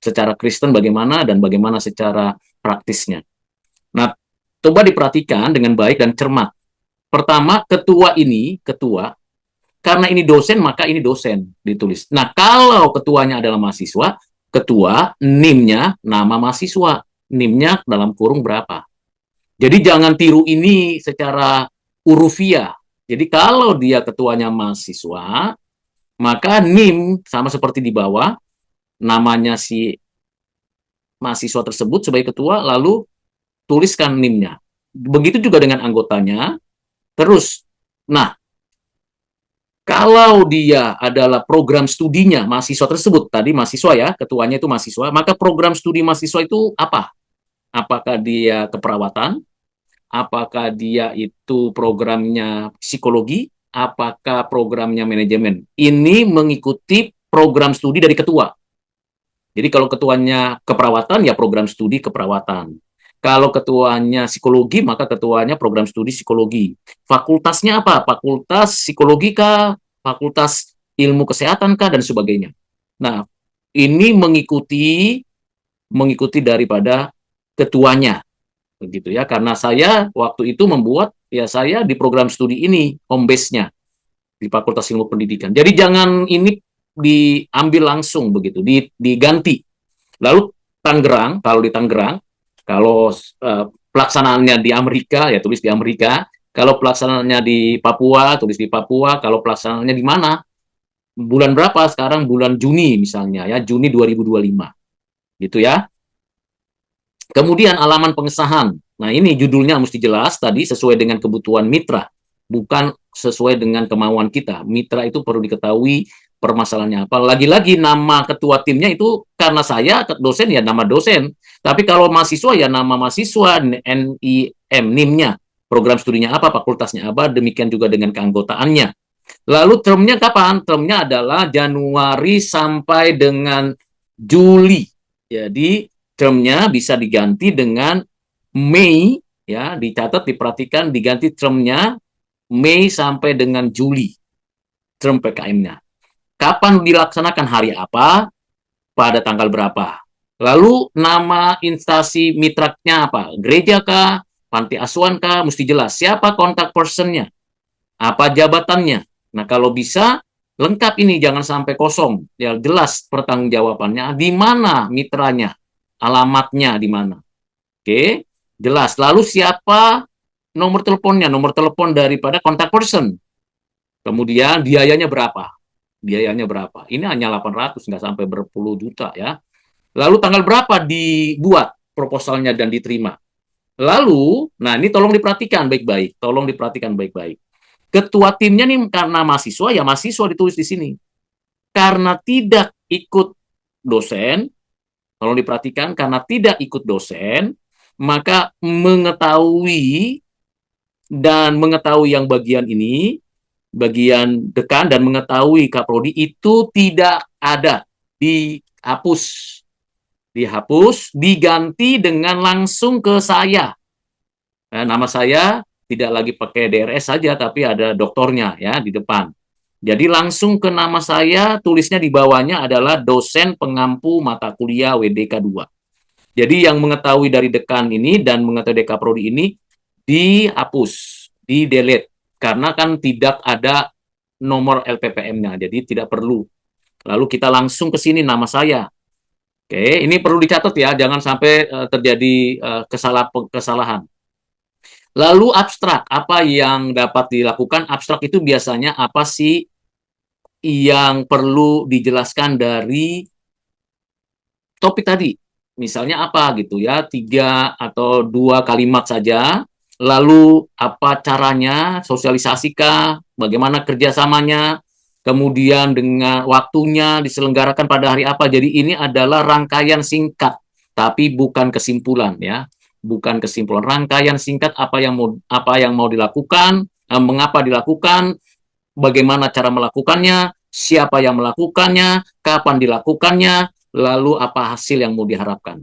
Secara Kristen bagaimana dan bagaimana secara praktisnya. Nah, coba diperhatikan dengan baik dan cermat. Pertama, ketua, karena ini dosen, maka ini dosen ditulis. Nah, kalau ketuanya adalah mahasiswa, ketua, NIM-nya, nama mahasiswa, NIM-nya dalam kurung berapa. Jadi jangan tiru ini secara urufiah. Jadi kalau dia ketuanya mahasiswa, maka NIM sama seperti di bawah, namanya si mahasiswa tersebut sebagai ketua, lalu tuliskan NIM-nya. Begitu juga dengan anggotanya. Terus, nah, kalau dia adalah program studinya mahasiswa tersebut, tadi mahasiswa ya, ketuanya itu mahasiswa, maka program studi mahasiswa itu apa? Apakah dia keperawatan? Apakah dia itu programnya psikologi? Apakah programnya manajemen? Ini mengikuti program studi dari ketua. Jadi kalau ketuanya keperawatan, ya program studi keperawatan. Kalau ketuanya psikologi, maka ketuanya program studi psikologi. Fakultasnya apa? Fakultas psikologi kah? Fakultas ilmu kesehatan kah? Dan sebagainya. Nah, ini mengikuti daripada ketuanya, begitu ya. Karena saya waktu itu membuat, ya saya di program studi ini, home base-nya di Fakultas Ilmu Pendidikan. Jadi jangan ini diambil langsung begitu, diganti. Lalu Tangerang, kalau di Tangerang, kalau pelaksanaannya di Amerika, ya tulis di Amerika. Kalau pelaksanaannya di Papua, tulis di Papua. Kalau pelaksanaannya di mana? Bulan berapa sekarang? Bulan Juni misalnya, ya Juni 2025. Gitu ya. Kemudian alaman pengesahan. Nah ini judulnya mesti jelas tadi sesuai dengan kebutuhan mitra, bukan sesuai dengan kemauan kita. Mitra itu perlu diketahui permasalahannya apa. Lagi-lagi nama ketua timnya itu karena saya dosen ya nama dosen. Tapi kalau mahasiswa ya nama mahasiswa, NIM, NIM-nya, program studinya apa, fakultasnya apa, demikian juga dengan keanggotaannya. Lalu termnya kapan? Termnya adalah Januari sampai dengan Juli. Jadi termnya bisa diganti dengan Mei, ya dicatat, diperhatikan, diganti termnya Mei sampai dengan Juli, term PKM-nya. Kapan dilaksanakan, hari apa, pada tanggal berapa. Lalu nama instansi mitranya apa? Gereja kah? Panti asuhan kah? Mesti jelas. Siapa kontak personnya? Apa jabatannya? Nah, kalau bisa lengkap ini, jangan sampai kosong. Ya jelas pertanggungjawabannya di mana mitranya, alamatnya di mana. Oke, jelas. Lalu siapa nomor teleponnya, nomor telepon daripada kontak person. Kemudian biayanya berapa? Biayanya berapa? Ini hanya 800, nggak sampai berpuluh juta ya. Lalu tanggal berapa dibuat proposalnya dan diterima? Lalu, nah ini tolong diperhatikan baik-baik, tolong diperhatikan baik-baik. Ketua timnya nih karena mahasiswa, ya mahasiswa ditulis di sini. Karena tidak ikut dosen, tolong diperhatikan, karena tidak ikut dosen, maka mengetahui yang bagian ini, bagian dekan, dan mengetahui kaprodi itu tidak ada, dihapus. Dihapus, diganti dengan langsung ke saya. Nah, nama saya tidak lagi pakai DRS saja, tapi ada doktornya ya di depan. Jadi langsung ke nama saya, tulisnya di bawahnya adalah dosen pengampu mata kuliah WDK 2. Jadi yang mengetahui dari dekan ini dan mengetahui Dekaprodi ini dihapus, di-delete. Karena kan tidak ada nomor LPPM-nya, jadi tidak perlu. Lalu kita langsung ke sini nama saya. Oke, ini perlu dicatat ya, jangan sampai terjadi kesalahan. Lalu abstrak, apa yang dapat dilakukan? Abstrak itu biasanya apa sih yang perlu dijelaskan dari topik tadi? Misalnya apa gitu ya, 3 atau 2 kalimat saja. Lalu apa caranya, sosialisasikah, bagaimana kerjasamanya, kemudian dengan waktunya diselenggarakan pada hari apa. Jadi ini adalah rangkaian singkat, tapi bukan kesimpulan ya, bukan kesimpulan. Rangkaian singkat apa yang mau dilakukan, mengapa dilakukan, bagaimana cara melakukannya, siapa yang melakukannya, kapan dilakukannya, lalu apa hasil yang mau diharapkan.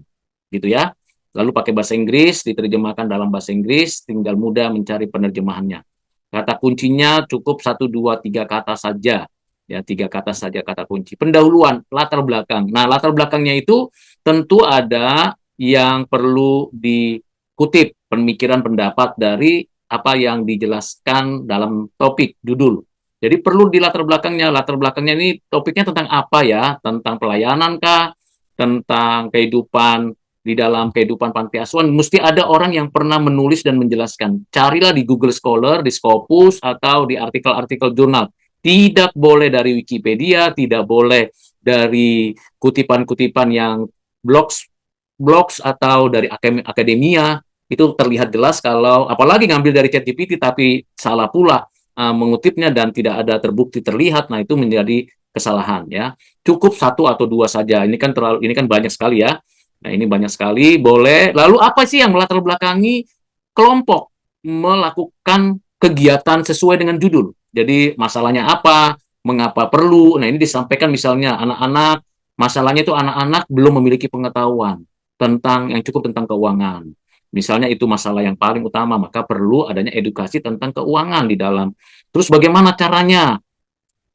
Gitu ya. Lalu pakai bahasa Inggris, diterjemahkan dalam bahasa Inggris, tinggal mudah mencari penerjemahannya. Kata kuncinya cukup 1, 2, 3 kata saja. Ya, 3 kata saja kata kunci. Pendahuluan, latar belakang. Nah, latar belakangnya itu tentu ada yang perlu dikutip pemikiran pendapat dari apa yang dijelaskan dalam topik judul. Jadi perlu di latar belakangnya. Latar belakangnya ini topiknya tentang apa ya? Tentang pelayanan kah? Tentang kehidupan di dalam kehidupan panti asuhan, mesti ada orang yang pernah menulis dan menjelaskan. Carilah di Google Scholar, di Scopus, atau di artikel-artikel jurnal. Tidak boleh dari Wikipedia, tidak boleh dari kutipan-kutipan yang blogs, blogs atau dari akademia. Itu terlihat jelas kalau, apalagi ngambil dari ChatGPT, tapi salah pula mengutipnya dan tidak ada terbukti terlihat, nah itu menjadi kesalahan ya. Cukup satu atau dua saja. Ini kan banyak sekali ya. Nah, ini banyak sekali, boleh. Lalu apa sih yang melatar belakangi kelompok melakukan kegiatan sesuai dengan judul? Jadi masalahnya apa? Mengapa perlu? Nah, ini disampaikan misalnya anak-anak, masalahnya itu anak-anak belum memiliki pengetahuan yang cukup tentang keuangan. Misalnya itu masalah yang paling utama, maka perlu adanya edukasi tentang keuangan di dalam. Terus bagaimana caranya?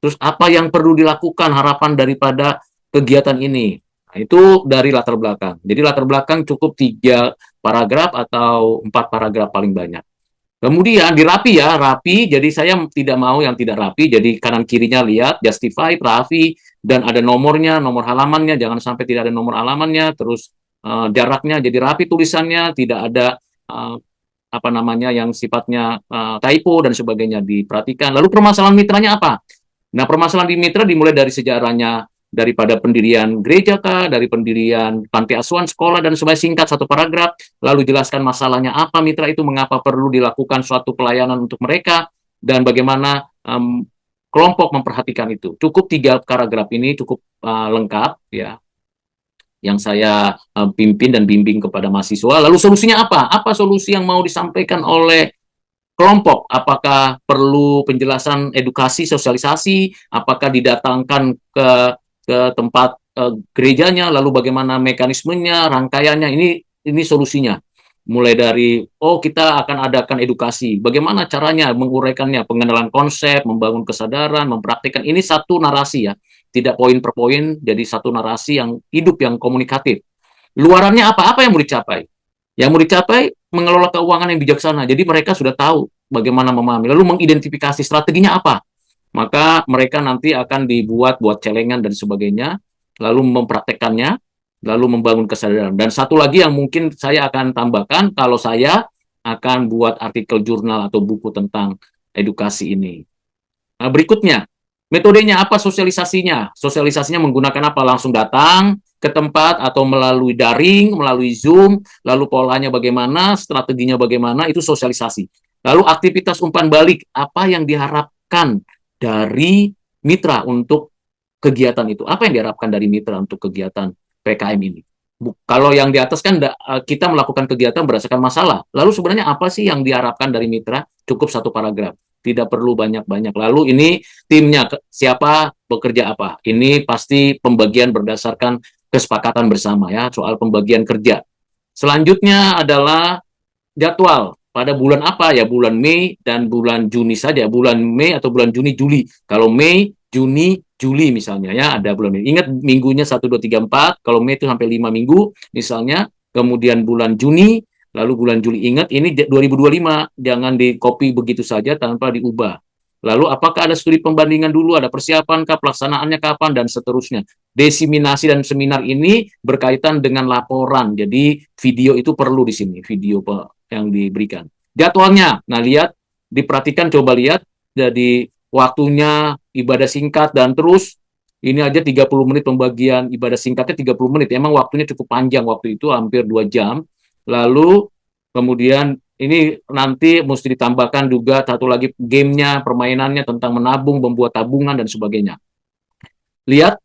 Terus apa yang perlu dilakukan, harapan daripada kegiatan ini? Nah, itu dari latar belakang. Jadi latar belakang cukup 3 paragraf atau 4 paragraf paling banyak. Kemudian dirapi ya, rapi. Jadi saya tidak mau yang tidak rapi. Jadi kanan kirinya lihat, justify, rapi, dan ada nomornya, nomor halamannya. Jangan sampai tidak ada nomor halamannya. Terus jaraknya jadi rapi tulisannya, tidak ada uh, apa namanya yang sifatnya typo dan sebagainya diperhatikan. Lalu permasalahan mitranya apa? Nah, permasalahan di mitra dimulai dari sejarahnya, daripada pendirian gereja kah, dari pendirian panti asuhan, sekolah, dan sebagainya, singkat 1 paragraf, lalu jelaskan masalahnya apa mitra itu, mengapa perlu dilakukan suatu pelayanan untuk mereka, dan bagaimana kelompok memperhatikan itu. Cukup 3 paragraf ini cukup lengkap ya, yang saya pimpin dan bimbing kepada mahasiswa. Lalu solusinya apa? Apa solusi yang mau disampaikan oleh kelompok? Apakah perlu penjelasan edukasi, sosialisasi? Apakah didatangkan ke tempat gerejanya? Lalu bagaimana mekanismenya, rangkaiannya? Ini solusinya. Mulai dari, kita akan adakan edukasi. Bagaimana caranya menguraikannya? Pengenalan konsep, membangun kesadaran, mempraktikkan. Ini satu narasi ya. Tidak poin per poin, jadi satu narasi yang hidup, yang komunikatif. Luarannya apa? Apa yang mau dicapai? Yang mau dicapai mengelola keuangan yang bijaksana. Jadi mereka sudah tahu bagaimana memahami. Lalu mengidentifikasi strateginya apa. Maka mereka nanti akan buat celengan dan sebagainya. Lalu mempraktekannya. Lalu membangun kesadaran. Dan satu lagi yang mungkin saya akan tambahkan, kalau saya akan buat artikel jurnal atau buku tentang edukasi ini. Nah, berikutnya, metodenya apa sosialisasinya? Sosialisasinya menggunakan apa? Langsung datang ke tempat atau melalui daring, melalui Zoom, lalu polanya bagaimana, strateginya bagaimana, itu sosialisasi. Lalu aktivitas umpan balik, apa yang diharapkan dari mitra untuk kegiatan itu? Apa yang diharapkan dari mitra untuk kegiatan PKM ini? Kalau yang di atas kan kita melakukan kegiatan berdasarkan masalah. Lalu sebenarnya apa sih yang diharapkan dari mitra? Cukup 1 paragraf. Tidak perlu banyak-banyak. Lalu ini timnya, siapa, bekerja apa. Ini pasti pembagian berdasarkan kesepakatan bersama ya, soal pembagian kerja. Selanjutnya adalah jadwal. Pada bulan apa ya? Bulan Mei dan bulan Juni saja. Bulan Mei atau bulan Juni, Juli. Kalau Mei, Juni, Juli misalnya ya, ada bulan Mei. Ingat minggunya 1, 2, 3, 4. Kalau Mei itu sampai 5 minggu misalnya. Kemudian bulan Juni, lalu bulan Juli. Ingat ini 2025. Jangan di-copy begitu saja tanpa diubah. Lalu apakah ada studi pembandingan dulu, ada persiapan kah, pelaksanaannya kapan, dan seterusnya. Desiminasi dan seminar ini berkaitan dengan laporan. Jadi video itu perlu di sini, video yang diberikan. Jadwalnya, nah lihat, diperhatikan, coba lihat, jadi waktunya ibadah singkat dan terus ini aja 30 menit pembagian ibadah singkatnya 30 menit. Emang waktunya cukup panjang, waktu itu hampir 2 jam. Lalu kemudian ini nanti mesti ditambahkan juga satu lagi gamenya, permainannya tentang menabung, membuat tabungan dan sebagainya. Lihat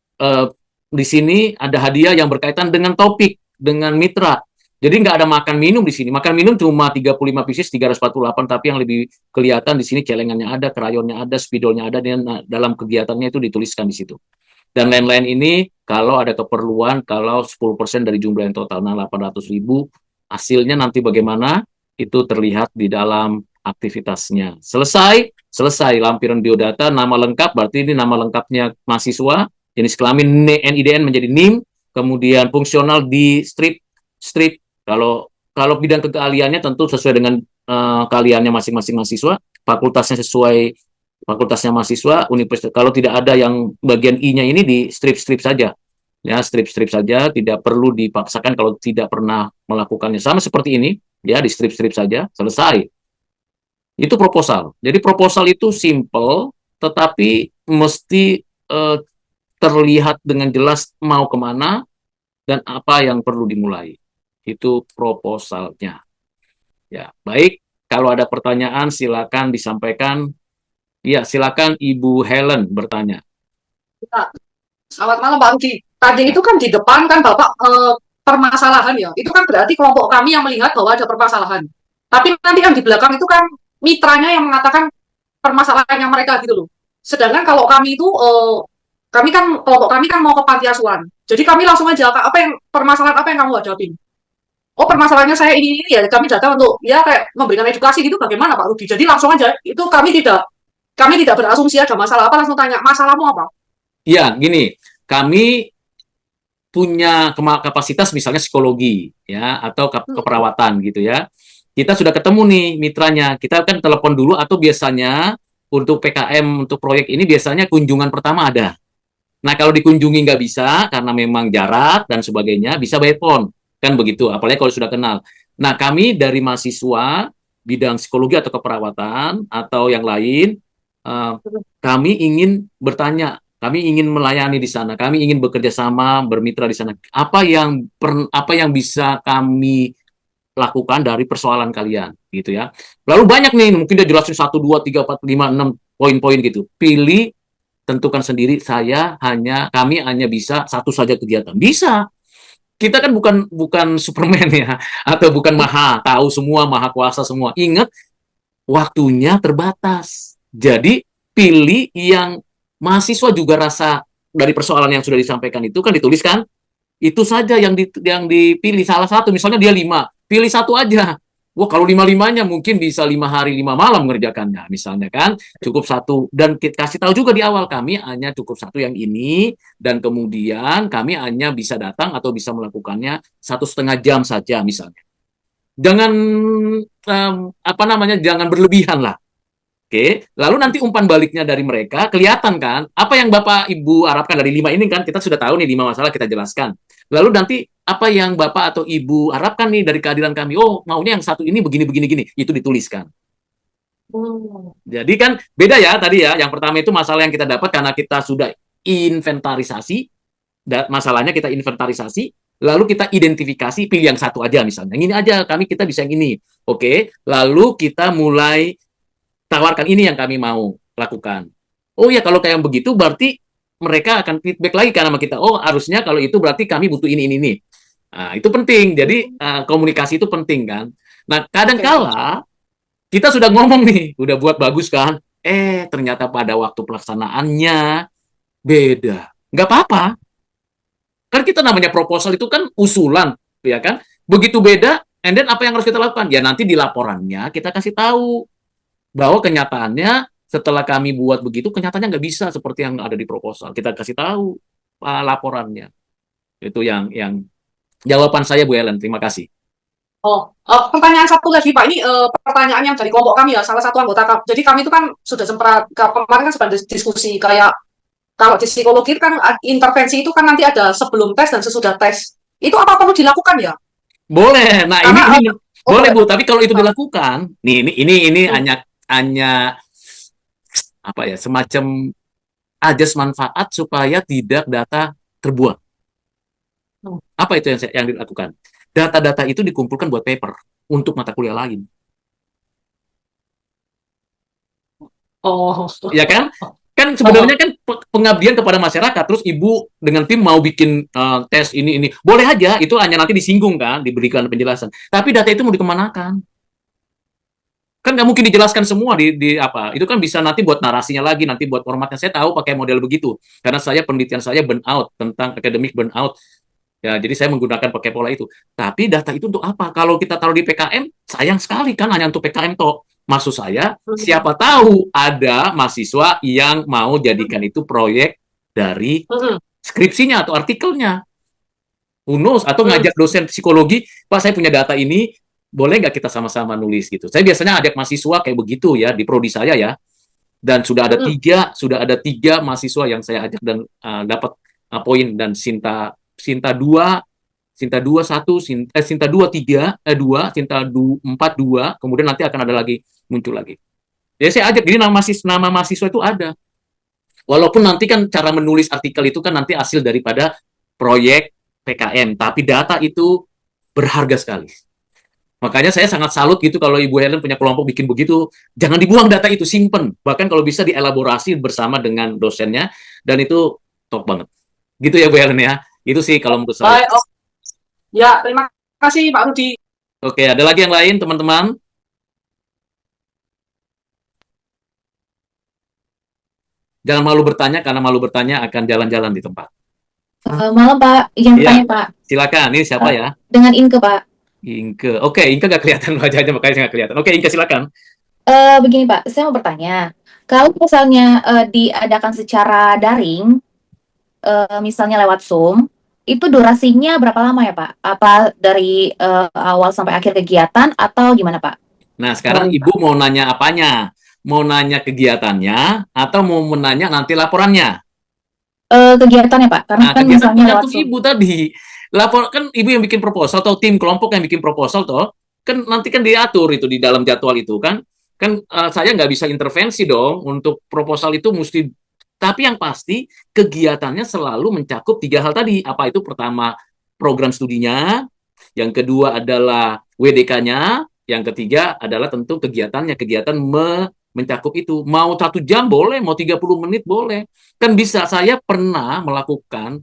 di sini ada hadiah yang berkaitan dengan topik, dengan mitra. Jadi nggak ada makan minum di sini. Makan minum cuma 35 pieces 348, tapi yang lebih kelihatan di sini celengannya ada, krayonnya ada, spidolnya ada, dan dalam kegiatannya itu dituliskan di situ. Dan lain-lain ini kalau ada keperluan, kalau 10% dari jumlah yang total, 800.000, hasilnya nanti bagaimana, itu terlihat di dalam aktivitasnya. Selesai lampiran biodata, nama lengkap, berarti ini nama lengkapnya mahasiswa, jenis kelamin NIDN menjadi NIM, kemudian fungsional di strip. Kalau bidang keahliannya tentu sesuai dengan keahliannya masing-masing mahasiswa, fakultasnya sesuai fakultasnya mahasiswa, universitas. Kalau tidak ada yang bagian I-nya ini di strip saja. Ya, strip-strip saja, tidak perlu dipaksakan kalau tidak pernah melakukannya. Sama seperti ini, ya, di strip-strip saja, selesai. Itu proposal. Jadi proposal itu simple, tetapi mesti terlihat dengan jelas mau kemana dan apa yang perlu dimulai. Itu proposalnya. Ya, baik. Kalau ada pertanyaan, silakan disampaikan. Ya, silakan Ibu Helen bertanya. Nah, selamat malam Pak Rudi. Tadi Ya, itu kan di depan kan Bapak permasalahan ya. Itu kan berarti kelompok kami yang melihat bahwa ada permasalahan. Tapi nanti kan di belakang itu kan mitranya yang mengatakan permasalahannya mereka gitu loh. Sedangkan kalau kami itu kami kan kelompok kami kan mau ke panti asuhan. Jadi kami langsung aja apa yang permasalahan apa yang kamu hadapin? Oh permasalahannya saya ini ya kami datang untuk ya kayak memberikan edukasi gitu bagaimana Pak Rudi. Jadi langsung aja itu kami tidak berasumsi ada masalah apa langsung tanya masalahmu apa? ya, gini, kami punya kapasitas misalnya psikologi ya atau keperawatan gitu ya. Kita sudah ketemu nih mitranya. Kita kan telepon dulu atau biasanya untuk PKM untuk proyek ini biasanya kunjungan pertama ada. Nah, kalau dikunjungi nggak bisa karena memang jarak dan sebagainya, bisa by phone. Kan begitu, apalagi kalau sudah kenal. Nah, kami dari mahasiswa bidang psikologi atau keperawatan atau yang lain, uh, kami ingin bertanya, kami ingin melayani di sana, kami ingin bekerja sama, bermitra di sana. Apa yang bisa kami lakukan dari persoalan kalian, gitu ya. Lalu banyak nih, mungkin dia jelasin 1, 2, 3, 4, 5, 6 poin-poin gitu. Pilih, tentukan sendiri, kami hanya bisa satu saja kegiatan. Bisa. Kita kan bukan bukan Superman ya, atau bukan maha tahu semua, maha kuasa semua. Ingat, waktunya terbatas. Jadi pilih yang mahasiswa juga rasa dari persoalan yang sudah disampaikan itu kan dituliskan, itu saja yang dipilih salah satu. Misalnya dia 5, pilih satu aja. Wah, kalau lima-limanya mungkin bisa 5 hari 5 malam mengerjakannya, misalnya kan. Cukup satu. Dan kita kasih tahu juga di awal, kami hanya cukup satu yang ini, dan kemudian kami hanya bisa datang atau bisa melakukannya 1,5 jam saja, misalnya. Jangan, apa namanya, jangan berlebihan lah. Oke, lalu nanti umpan baliknya dari mereka kelihatan kan, apa yang Bapak Ibu harapkan dari 5 ini kan kita sudah tahu nih 5 masalah kita jelaskan. Lalu nanti apa yang Bapak atau Ibu harapkan nih dari kehadiran kami? Oh, maunya yang satu ini begini begini gini, itu dituliskan. Hmm. Jadi kan beda ya tadi ya. Yang pertama itu masalah yang kita dapat karena kita sudah inventarisasi, masalahnya kita inventarisasi, lalu kita identifikasi, pilih yang satu aja misalnya. Yang ini aja, kita bisa yang ini. Oke, lalu kita mulai tawarkan ini yang kami mau lakukan. Oh ya, kalau kayak begitu berarti mereka akan feedback lagi kan sama kita. Oh, harusnya kalau itu berarti kami butuh ini. Nah, itu penting. Jadi komunikasi itu penting kan. Nah, Oke. kadang-kala kita sudah ngomong nih, udah buat bagus kan. Ternyata pada waktu pelaksanaannya beda. Nggak apa-apa. Kan kita namanya proposal itu kan usulan, ya kan? Begitu beda, and then apa yang harus kita lakukan? Ya nanti di laporannya kita kasih tahu bahwa kenyataannya setelah kami buat begitu, kenyataannya nggak bisa seperti yang ada di proposal. Kita kasih tahu laporannya. Itu yang jawaban saya, Bu Ellen. Terima kasih. Oh, pertanyaan satu lagi Pak. Ini pertanyaan yang dari kelompok kami ya, salah satu anggota kami. Jadi kami itu kan sudah sempat kemarin kan sempat diskusi kayak kalau di psikologi kan intervensi itu kan nanti ada sebelum tes dan sesudah tes. Itu apa perlu dilakukan ya? Boleh. Nah, ini Karena ini oh boleh, boleh Bu. Pak. Tapi kalau itu Ah, dilakukan, nih ini hmm, hanya apa ya, semacam ajas manfaat supaya tidak data terbuang. hmm. Apa itu yang dilakukan? Data-data itu dikumpulkan buat paper untuk mata kuliah lain. Oh, Ya kan? Kan sebenarnya oh, kan pengabdian kepada masyarakat. Terus ibu dengan tim mau bikin tes ini, boleh aja. Itu hanya nanti disinggung kan, diberikan penjelasan. Tapi data itu mau dikemanakan? Kan nggak mungkin dijelaskan semua di apa. Itu kan bisa nanti buat narasinya lagi, nanti buat formatnya. Saya tahu pakai model begitu karena penelitian saya burnout tentang academic burnout. Ya, jadi saya menggunakan pakai pola itu. Tapi data itu untuk apa? Kalau kita taruh di PKM, sayang sekali kan hanya untuk PKM toh. Maksud saya, hmm, siapa tahu ada mahasiswa yang mau jadikan itu proyek dari hmm, skripsinya atau artikelnya. Unus atau hmm, ngajak dosen psikologi, Pak saya punya data ini, boleh nggak kita sama-sama nulis gitu. Saya biasanya ajak mahasiswa kayak begitu ya, di prodi saya ya. Dan sudah ada hmm, tiga mahasiswa yang saya ajak dan dapat poin, dan Sinta Sinta 2, Sinta 2 1, Sinta 2 3, 2, Sinta 4 2, kemudian nanti akan ada lagi muncul lagi. Ya saya ajak, jadi nama mahasiswa itu ada. Walaupun nanti kan cara menulis artikel itu kan nanti hasil daripada proyek PKM, tapi data itu berharga sekali. Makanya saya sangat salut gitu kalau Ibu Helen punya kelompok bikin begitu. Jangan dibuang data itu, simpen. Bahkan kalau bisa dielaborasi bersama dengan dosennya, dan itu top banget. Gitu ya Bu Helen ya. Itu sih kalau menurut saya. Baik, oh, ya terima kasih Pak Rudi. Oke, ada lagi yang lain teman-teman? Jangan malu bertanya, karena malu bertanya akan jalan-jalan di tempat. Malam Pak, izin Iya, bertanya Pak. silakan. Ini siapa ya? Dengan Inke Pak. Inke. Oke, Inke nggak kelihatan wajahnya, makanya nggak kelihatan. Oke, Inke silakan. Begini Pak, saya mau bertanya, kalau misalnya diadakan secara daring, misalnya lewat Zoom, itu durasinya berapa lama ya Pak? Apa dari awal sampai akhir kegiatan atau gimana Pak? Nah, sekarang Ibu mau nanya apanya? Mau nanya kegiatannya atau mau menanya nanti laporannya? Kegiatannya Pak, karena Nah, kan kegiatan misalnya lewat tergantung Zoom. Ibu tadi. Lapor kan Ibu yang bikin proposal atau tim kelompok yang bikin proposal toh, kan nanti kan diatur itu di dalam jadwal itu kan. Kan saya nggak bisa intervensi dong untuk proposal itu mesti, tapi yang pasti kegiatannya selalu mencakup tiga hal tadi. Apa itu? Pertama, program studinya, yang kedua adalah WDK-nya, yang ketiga adalah tentu kegiatannya, kegiatan mencakup itu. Mau 1 jam boleh, mau 30 menit boleh. Kan bisa. Saya pernah melakukan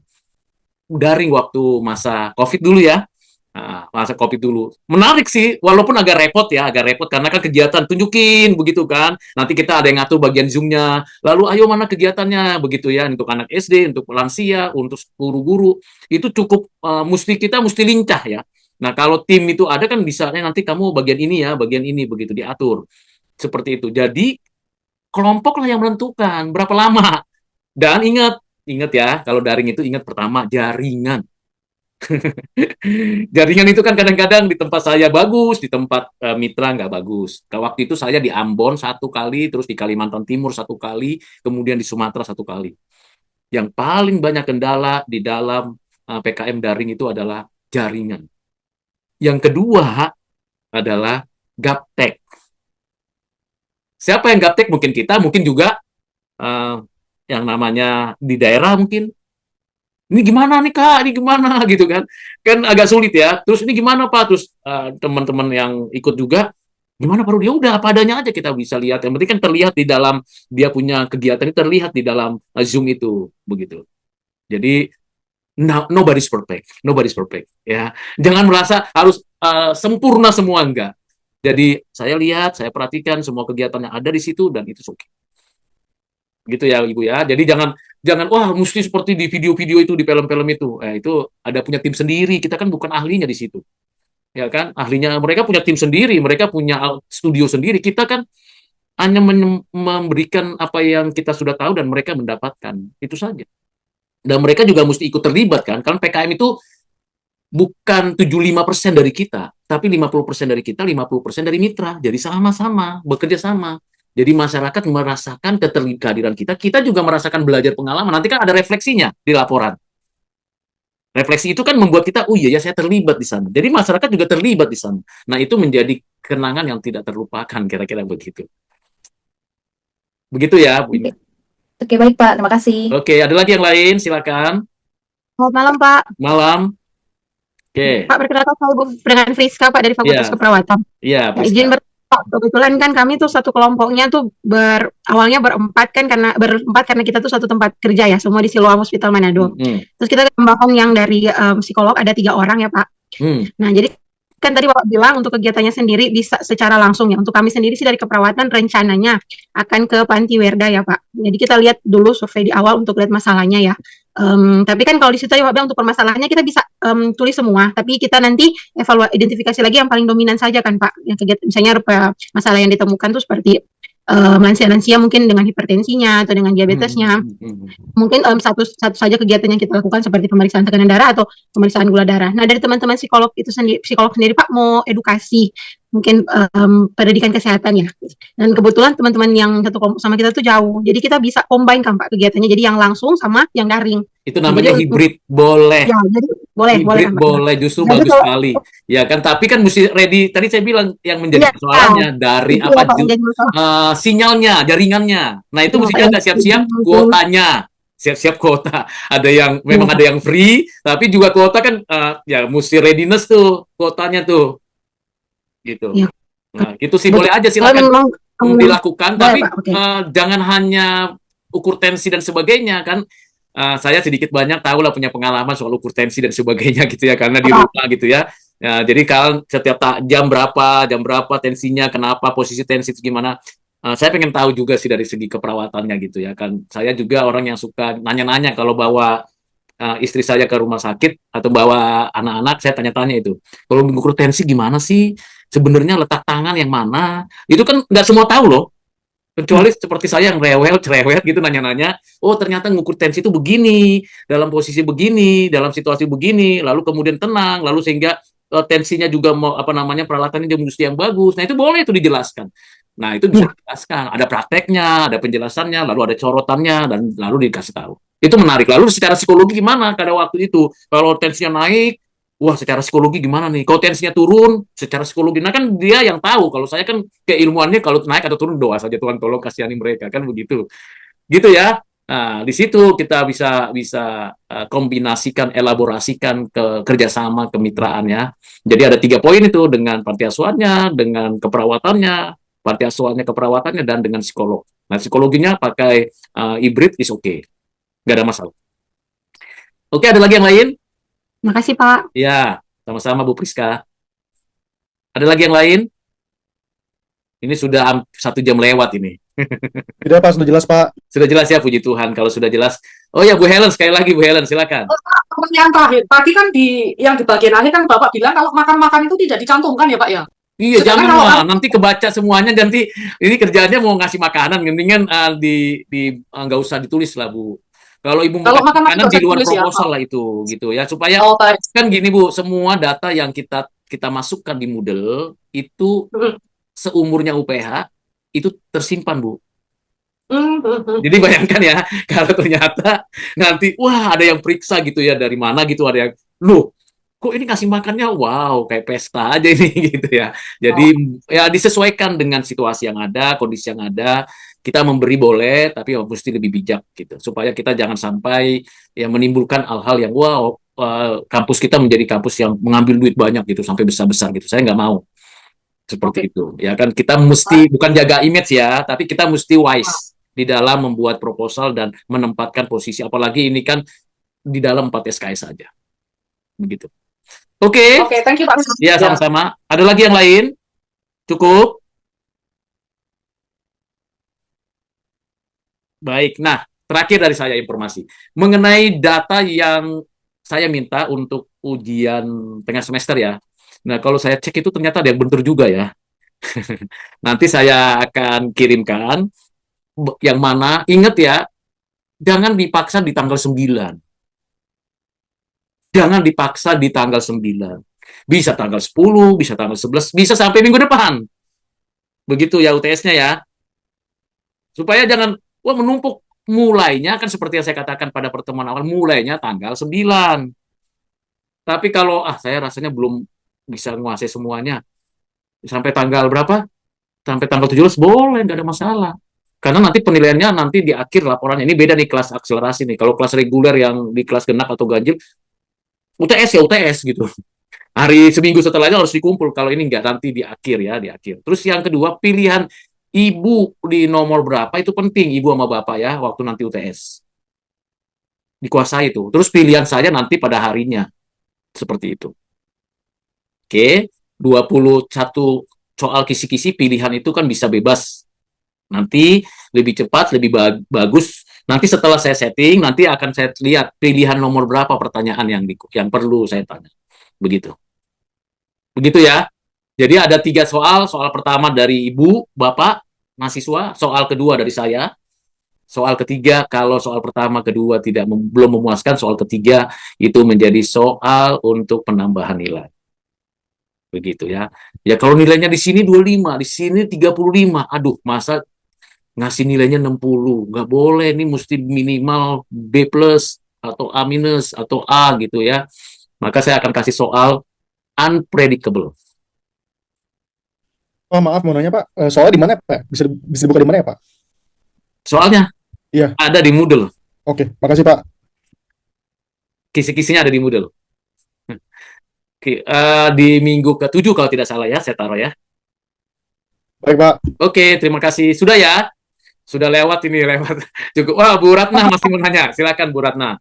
daring waktu masa COVID dulu ya. Nah, masa COVID dulu. Menarik sih, walaupun agak repot ya, agak repot karena kan kegiatan tunjukin begitu kan. Nanti kita ada yang ngatur bagian Zoom-nya. Lalu ayo mana kegiatannya begitu ya, untuk anak SD, untuk lansia, untuk guru-guru. Itu cukup kita mesti lincah ya. Nah, kalau tim itu ada kan bisa nanti kamu bagian ini ya, bagian ini begitu diatur. Seperti itu. Jadi kelompok lah yang menentukan berapa lama. Dan ingat ya, kalau daring itu ingat pertama jaringan. Jaringan itu kan kadang-kadang di tempat saya bagus, di tempat mitra nggak bagus. Waktu itu saya di Ambon 1 kali, terus di Kalimantan Timur 1 kali, kemudian di Sumatera 1 kali. Yang paling banyak kendala di dalam PKM daring itu adalah jaringan. Yang kedua adalah gaptek. Siapa yang gaptek? Mungkin kita, mungkin juga uh, yang namanya di daerah mungkin. Ini gimana nih Kak? Ini gimana gitu kan? Kan agak sulit ya. Terus ini gimana Pak? Terus teman-teman yang ikut juga, gimana Pak Rudi? Ya udah apa adanya aja kita bisa lihat. Yang penting kan terlihat di dalam dia punya kegiatan ini, terlihat di dalam Zoom itu begitu. Jadi nobody's perfect, nobody's perfect ya. Jangan merasa harus sempurna semua, enggak. Jadi saya lihat, saya perhatikan semua kegiatan yang ada di situ dan itu oke. Gitu ya Ibu ya. Jadi jangan jangan wah mesti seperti di video-video itu, di film-film itu. Itu ada punya tim sendiri. Kita kan bukan ahlinya di situ. Ya kan? Ahlinya mereka punya tim sendiri, mereka punya studio sendiri. Kita kan hanya memberikan apa yang kita sudah tahu dan mereka mendapatkan. Itu saja. Dan mereka juga mesti ikut terlibat kan. Karena PKM itu bukan 75% dari kita, tapi 50% dari kita, 50% dari mitra. Jadi sama-sama, bekerja sama. Jadi masyarakat merasakan kehadiran kita, kita juga merasakan belajar pengalaman. Nanti kan ada refleksinya di laporan. Refleksi itu kan membuat kita, oh iya ya saya terlibat di sana. Jadi masyarakat juga terlibat di sana. Nah itu menjadi kenangan yang tidak terlupakan, kira-kira begitu. Begitu ya, Bu. Oke, baik Pak, terima kasih. Oke, ada lagi yang lain, silakan. Selamat malam Pak. Malam. Oke. Pak, perkenalkan saya Bu dengan Friska Pak dari Fakultas Ya. Keperawatan. Iya, Ya, izin Pak, kebetulan kan kami tuh satu kelompoknya tuh awalnya berempat karena kita tuh satu tempat kerja ya, semua di Siloam Hospital Manado. Terus kita tambahkan yang dari psikolog ada 3 orang ya Pak. Nah, jadi kan tadi Bapak bilang untuk kegiatannya sendiri bisa secara langsung ya. Untuk kami sendiri sih dari keperawatan rencananya akan ke Panti Werda ya Pak. Jadi kita lihat dulu survei di awal untuk lihat masalahnya ya. Tapi kan kalau di situ ya Pak bilang untuk permasalahannya kita bisa tulis semua. Tapi kita nanti identifikasi lagi yang paling dominan saja kan Pak. Yang kegiatan misalnya masalah yang ditemukan tuh seperti lansia-lansia mungkin dengan hipertensinya atau dengan diabetesnya. Mungkin satu saja kegiatan yang kita lakukan seperti pemeriksaan tekanan darah atau pemeriksaan gula darah. Nah, dari teman-teman psikolog sendiri Pak mau edukasi mungkin pendidikan kesehatan ya. Dan kebetulan teman-teman yang satu kelompok sama kita tuh jauh. Jadi kita bisa combine kan Pak kegiatannya. Jadi yang langsung sama yang daring. Itu Nah, namanya jadi hibrid, boleh. ya, jadi boleh Hibrid kan Pak. boleh, justru Jadi bagus kalau sekali. Ya kan, tapi kan mesti ready. Tadi saya bilang yang menjadi iya, persoalannya dari itu apa ya Pak menjadi masalah. sinyalnya, jaringannya. Nah, itu Iya, mesti Pak, yang jaga siap-siap kuotanya. Siap-siap kuota. Ada yang iya, memang Pak. ada yang free, tapi juga kuota kan ya mesti readiness tuh kuotanya tuh gitu. Iya, Nah, itu sih boleh aja kebetulan silakan memang dilakukan, boleh tapi Pak. Oke. jangan hanya ukur tensi dan sebagainya kan. Saya sedikit banyak tahu lah punya pengalaman soal ukur tensi dan sebagainya gitu ya, karena di Apa? rumah gitu ya. Jadi kalau setiap jam berapa tensinya, kenapa posisi tensi itu gimana. Saya pengen tahu juga sih dari segi keperawatannya gitu ya kan. Saya juga orang yang suka nanya-nanya kalau bawa istri saya ke rumah sakit atau bawa anak-anak, saya tanya-tanya itu. Kalau mengukur tensi gimana sih? Sebenarnya letak tangan yang mana? Itu kan nggak semua tahu loh. Hmm. Kecuali seperti saya yang rewel, cerewet gitu nanya-nanya, oh ternyata ngukur tensi itu begini, dalam posisi begini, dalam situasi begini, lalu kemudian tenang, lalu sehingga tensinya juga mau apa namanya peralatannya juga mesti yang bagus. Nah itu boleh itu dijelaskan. Nah itu bisa Iya. dijelaskan, ada prakteknya, ada penjelasannya, lalu ada corotannya dan lalu dikasih tahu. Itu menarik. Lalu secara psikologi gimana pada waktu itu? Kalau tensinya naik, wah secara psikologi gimana nih? Kalau tensinya turun, secara psikologi, nah kan dia yang tahu. Kalau saya kan keilmuannya kalau naik atau turun doa saja Tuhan tolong kasihani mereka kan begitu, gitu ya. Nah di situ kita bisa bisa kombinasikan, elaborasikan ke kerjasama kemitraannya. Jadi ada 3 poin itu dengan panti asuhannya, dengan keperawatannya, panti asuhannya keperawatannya dan dengan psikolog. Nah psikologinya pakai hybrid is okay, nggak ada masalah. Oke ada lagi yang lain? Makasih Pak. Ya sama-sama Bu Priska. Ada lagi yang lain? Ini sudah 1 jam lewat ini. Tidak Pak, sudah jelas Pak. Sudah jelas ya, puji Tuhan. Kalau sudah jelas. Oh ya, Bu Helen, sekali lagi Bu Helen, silakan. Pertanyaan terakhir, tadi kan yang di bagian akhir kan Bapak bilang kalau makan-makan itu tidak dicantumkan ya Pak ya? Iya, Sedangkan jangan kalau lah. Nanti kebaca semuanya, nanti ini kerjaannya mau ngasih makanan, mendingan nggak usah ditulis lah Bu. Kalau Ibu mau kalau kasih makan-makan makanan nggak di usah luar ditulis ya? proposal lah itu, gitu ya. Supaya Oh, baik. kan gini Bu, semua data yang kita masukkan di Moodle itu seumurnya UPH itu tersimpan Bu. Jadi bayangkan ya, kalau ternyata nanti, wah ada yang periksa gitu ya, dari mana gitu, ada yang, loh, kok ini kasih makannya, wow, kayak pesta aja ini gitu ya. Jadi ya disesuaikan dengan situasi yang ada, kondisi yang ada, kita memberi boleh, tapi mesti lebih bijak gitu, supaya kita jangan sampai ya menimbulkan hal-hal yang, wow, kampus kita menjadi kampus yang mengambil duit banyak gitu, sampai besar-besar gitu. Saya nggak mau seperti itu. Ya kan kita mesti bukan jaga image ya, tapi kita mesti wise di dalam membuat proposal dan menempatkan posisi. Apalagi ini kan di dalam 4 SKS saja. Begitu. Oke. Oke, thank you Pak. Ya, sama-sama. Ada lagi yang lain? Cukup? Baik. Nah, terakhir dari saya informasi mengenai data yang saya minta untuk ujian tengah semester ya. Nah, kalau saya cek itu ternyata ada yang bentur juga ya. Nanti saya akan kirimkan yang mana, ingat ya, jangan dipaksa di tanggal 9. Jangan dipaksa di tanggal 9. Bisa tanggal 10, bisa tanggal 11, bisa sampai minggu depan. Begitu ya UTS-nya ya. Supaya jangan, wah menumpuk, mulainya kan seperti yang saya katakan pada pertemuan awal, mulainya tanggal 9. Tapi kalau, saya rasanya belum bisa menguasai semuanya. Sampai tanggal berapa? Sampai tanggal 17 boleh, nggak ada masalah. Karena nanti penilaiannya nanti di akhir laporannya. Ini beda nih kelas akselerasi nih. Kalau kelas reguler yang di kelas genap atau ganjil, UTS ya UTS gitu. Hari seminggu setelahnya harus dikumpul. Kalau ini nggak, nanti di akhir ya, di akhir. Terus yang kedua, pilihan ibu di nomor berapa itu penting, ibu sama bapak ya, waktu nanti UTS. Dikuasai itu. Terus pilihan saya nanti pada harinya. Seperti itu. Oke, 21 soal kisi-kisi pilihan itu kan bisa bebas. Nanti lebih cepat, lebih bagus. Nanti setelah saya setting, nanti akan saya lihat pilihan nomor berapa pertanyaan yang perlu saya tanya. Begitu. Begitu ya. Jadi ada 3 soal. Soal pertama dari ibu, bapak, mahasiswa. Soal kedua dari saya. Soal ketiga, kalau soal pertama, kedua belum memuaskan, soal ketiga itu menjadi soal untuk penambahan nilai. begitu ya. Ya kalau nilainya di sini 25, di sini 35, aduh masa ngasih nilainya 60, nggak boleh, ini mesti minimal B plus atau A minus atau A gitu ya. Maka saya akan kasih soal unpredictable. Oh, maaf mau nanya Pak, soalnya di mana Pak? Bisa dibuka di mana ya Pak? Soalnya Iya, ada di Moodle, oke, makasih Pak. kisi-kisinya ada di Moodle. Oke, di minggu ke-7 kalau tidak salah ya, saya taruh ya. Baik Pak. Oke, terima kasih. Sudah ya? Sudah lewat ini, lewat. Cukup. Wah, Bu Ratna masih mau nanya. Silakan Bu Ratna.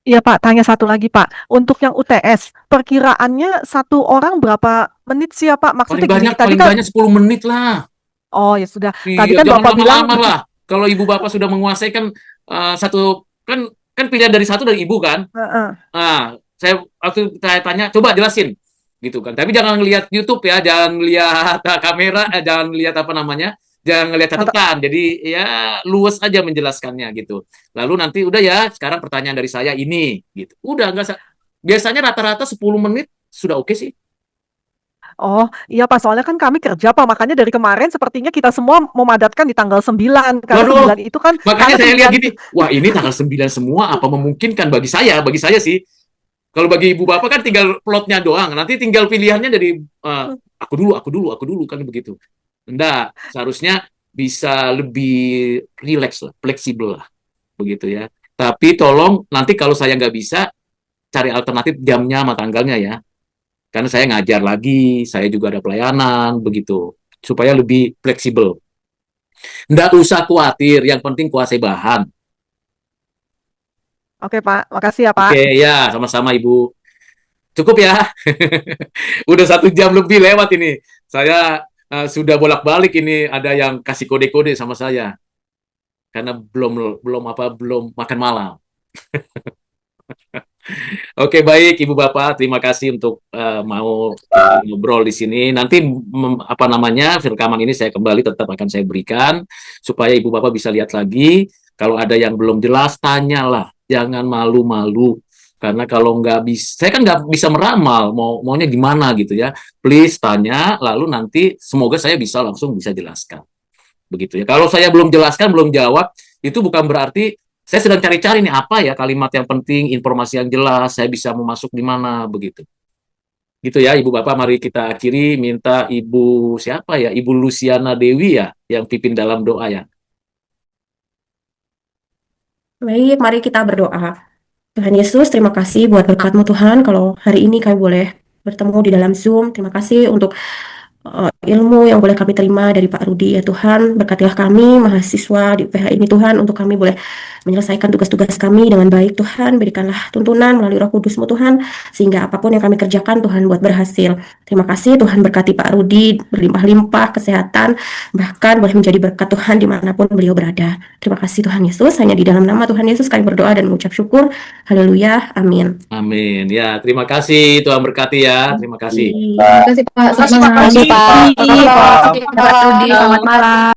Iya Pak, tanya satu lagi Pak. Untuk yang UTS, perkiraannya satu orang berapa menit sih ya Pak? Maksudnya gini, tadi Paling kan, banyak 10 menit lah. oh ya sudah. Tadi Iya, kan jangan Bapak bilang, lama-lama lah. Kalau ibu bapak sudah menguasai kan satu kan pilihan dari satu dari ibu kan. Heeh. Nah, waktu saya tanya, coba jelasin gitu kan. Tapi jangan lihat YouTube ya, jangan lihat kamera, jangan lihat apa namanya, jangan lihat catatan. Jadi ya luas aja menjelaskannya gitu. Lalu nanti udah ya, sekarang pertanyaan dari saya ini gitu. Udah biasanya rata-rata 10 menit sudah oke sih. oh iya Pak, soalnya kan kami kerja Pak, makanya dari kemarin sepertinya kita semua memadatkan di tanggal 9. Karena Waduh, 9 itu kan, makanya karena saya lihat 9 gini, wah ini tanggal 9 semua apa memungkinkan bagi saya sih. Kalau bagi ibu bapak kan tinggal plotnya doang, nanti tinggal pilihannya dari aku dulu kan begitu. Enggak, seharusnya bisa lebih rileks lah, fleksibel lah, begitu ya. Tapi tolong nanti kalau saya nggak bisa, cari alternatif jamnya sama tanggalnya ya. Karena saya ngajar lagi, saya juga ada pelayanan, begitu. Supaya lebih fleksibel. Nggak usah khawatir, yang penting kuasai bahan. Oke Pak, makasih ya Pak. Oke, ya, sama-sama Ibu. Cukup ya. Udah 1 jam lebih lewat ini. Saya sudah bolak-balik ini, ada yang kasih kode-kode sama saya. Karena belum makan malam. Oke, baik Ibu Bapak, terima kasih untuk mau ngobrol di sini. Nanti apa namanya, rekaman ini saya kembali tetap akan saya berikan supaya Ibu Bapak bisa lihat lagi. Kalau ada yang belum jelas, tanyalah. Jangan malu-malu. Karena kalau nggak bisa, saya kan nggak bisa meramal maunya gimana gitu ya. Please tanya, lalu nanti semoga saya langsung bisa jelaskan. Begitu ya. Kalau saya belum jelaskan, belum jawab, itu bukan berarti saya sedang cari-cari nih apa ya kalimat yang penting, informasi yang jelas, saya bisa mau masuk di mana begitu. Gitu ya, Ibu Bapak, mari kita akhiri minta Ibu siapa ya? Ibu Luciana Dewi ya yang pimpin dalam doa ya. Baik, mari kita berdoa. Tuhan Yesus, terima kasih buat berkat-Mu Tuhan. Kalau hari ini kami boleh bertemu di dalam Zoom, terima kasih untuk ilmu yang boleh kami terima dari Pak Rudi ya Tuhan. Berkatilah kami mahasiswa di UPH ini Tuhan, untuk kami boleh menyelesaikan tugas-tugas kami dengan baik Tuhan. Berikanlah tuntunan melalui Roh Kudus-Mu Tuhan, sehingga apapun yang kami kerjakan Tuhan buat berhasil. Terima kasih Tuhan, berkati Pak Rudi berlimpah-limpah kesehatan, bahkan boleh menjadi berkat Tuhan dimanapun beliau berada. Terima kasih Tuhan Yesus, hanya di dalam nama Tuhan Yesus kami berdoa dan mengucap syukur. Haleluya, amin. Amin. Ya, terima kasih, Tuhan berkati ya. Terima kasih. Terima kasih Pak. Terima kasih, Pak. Selamat malam. Terima kasih, Pak. Pak Rudi, selamat malam.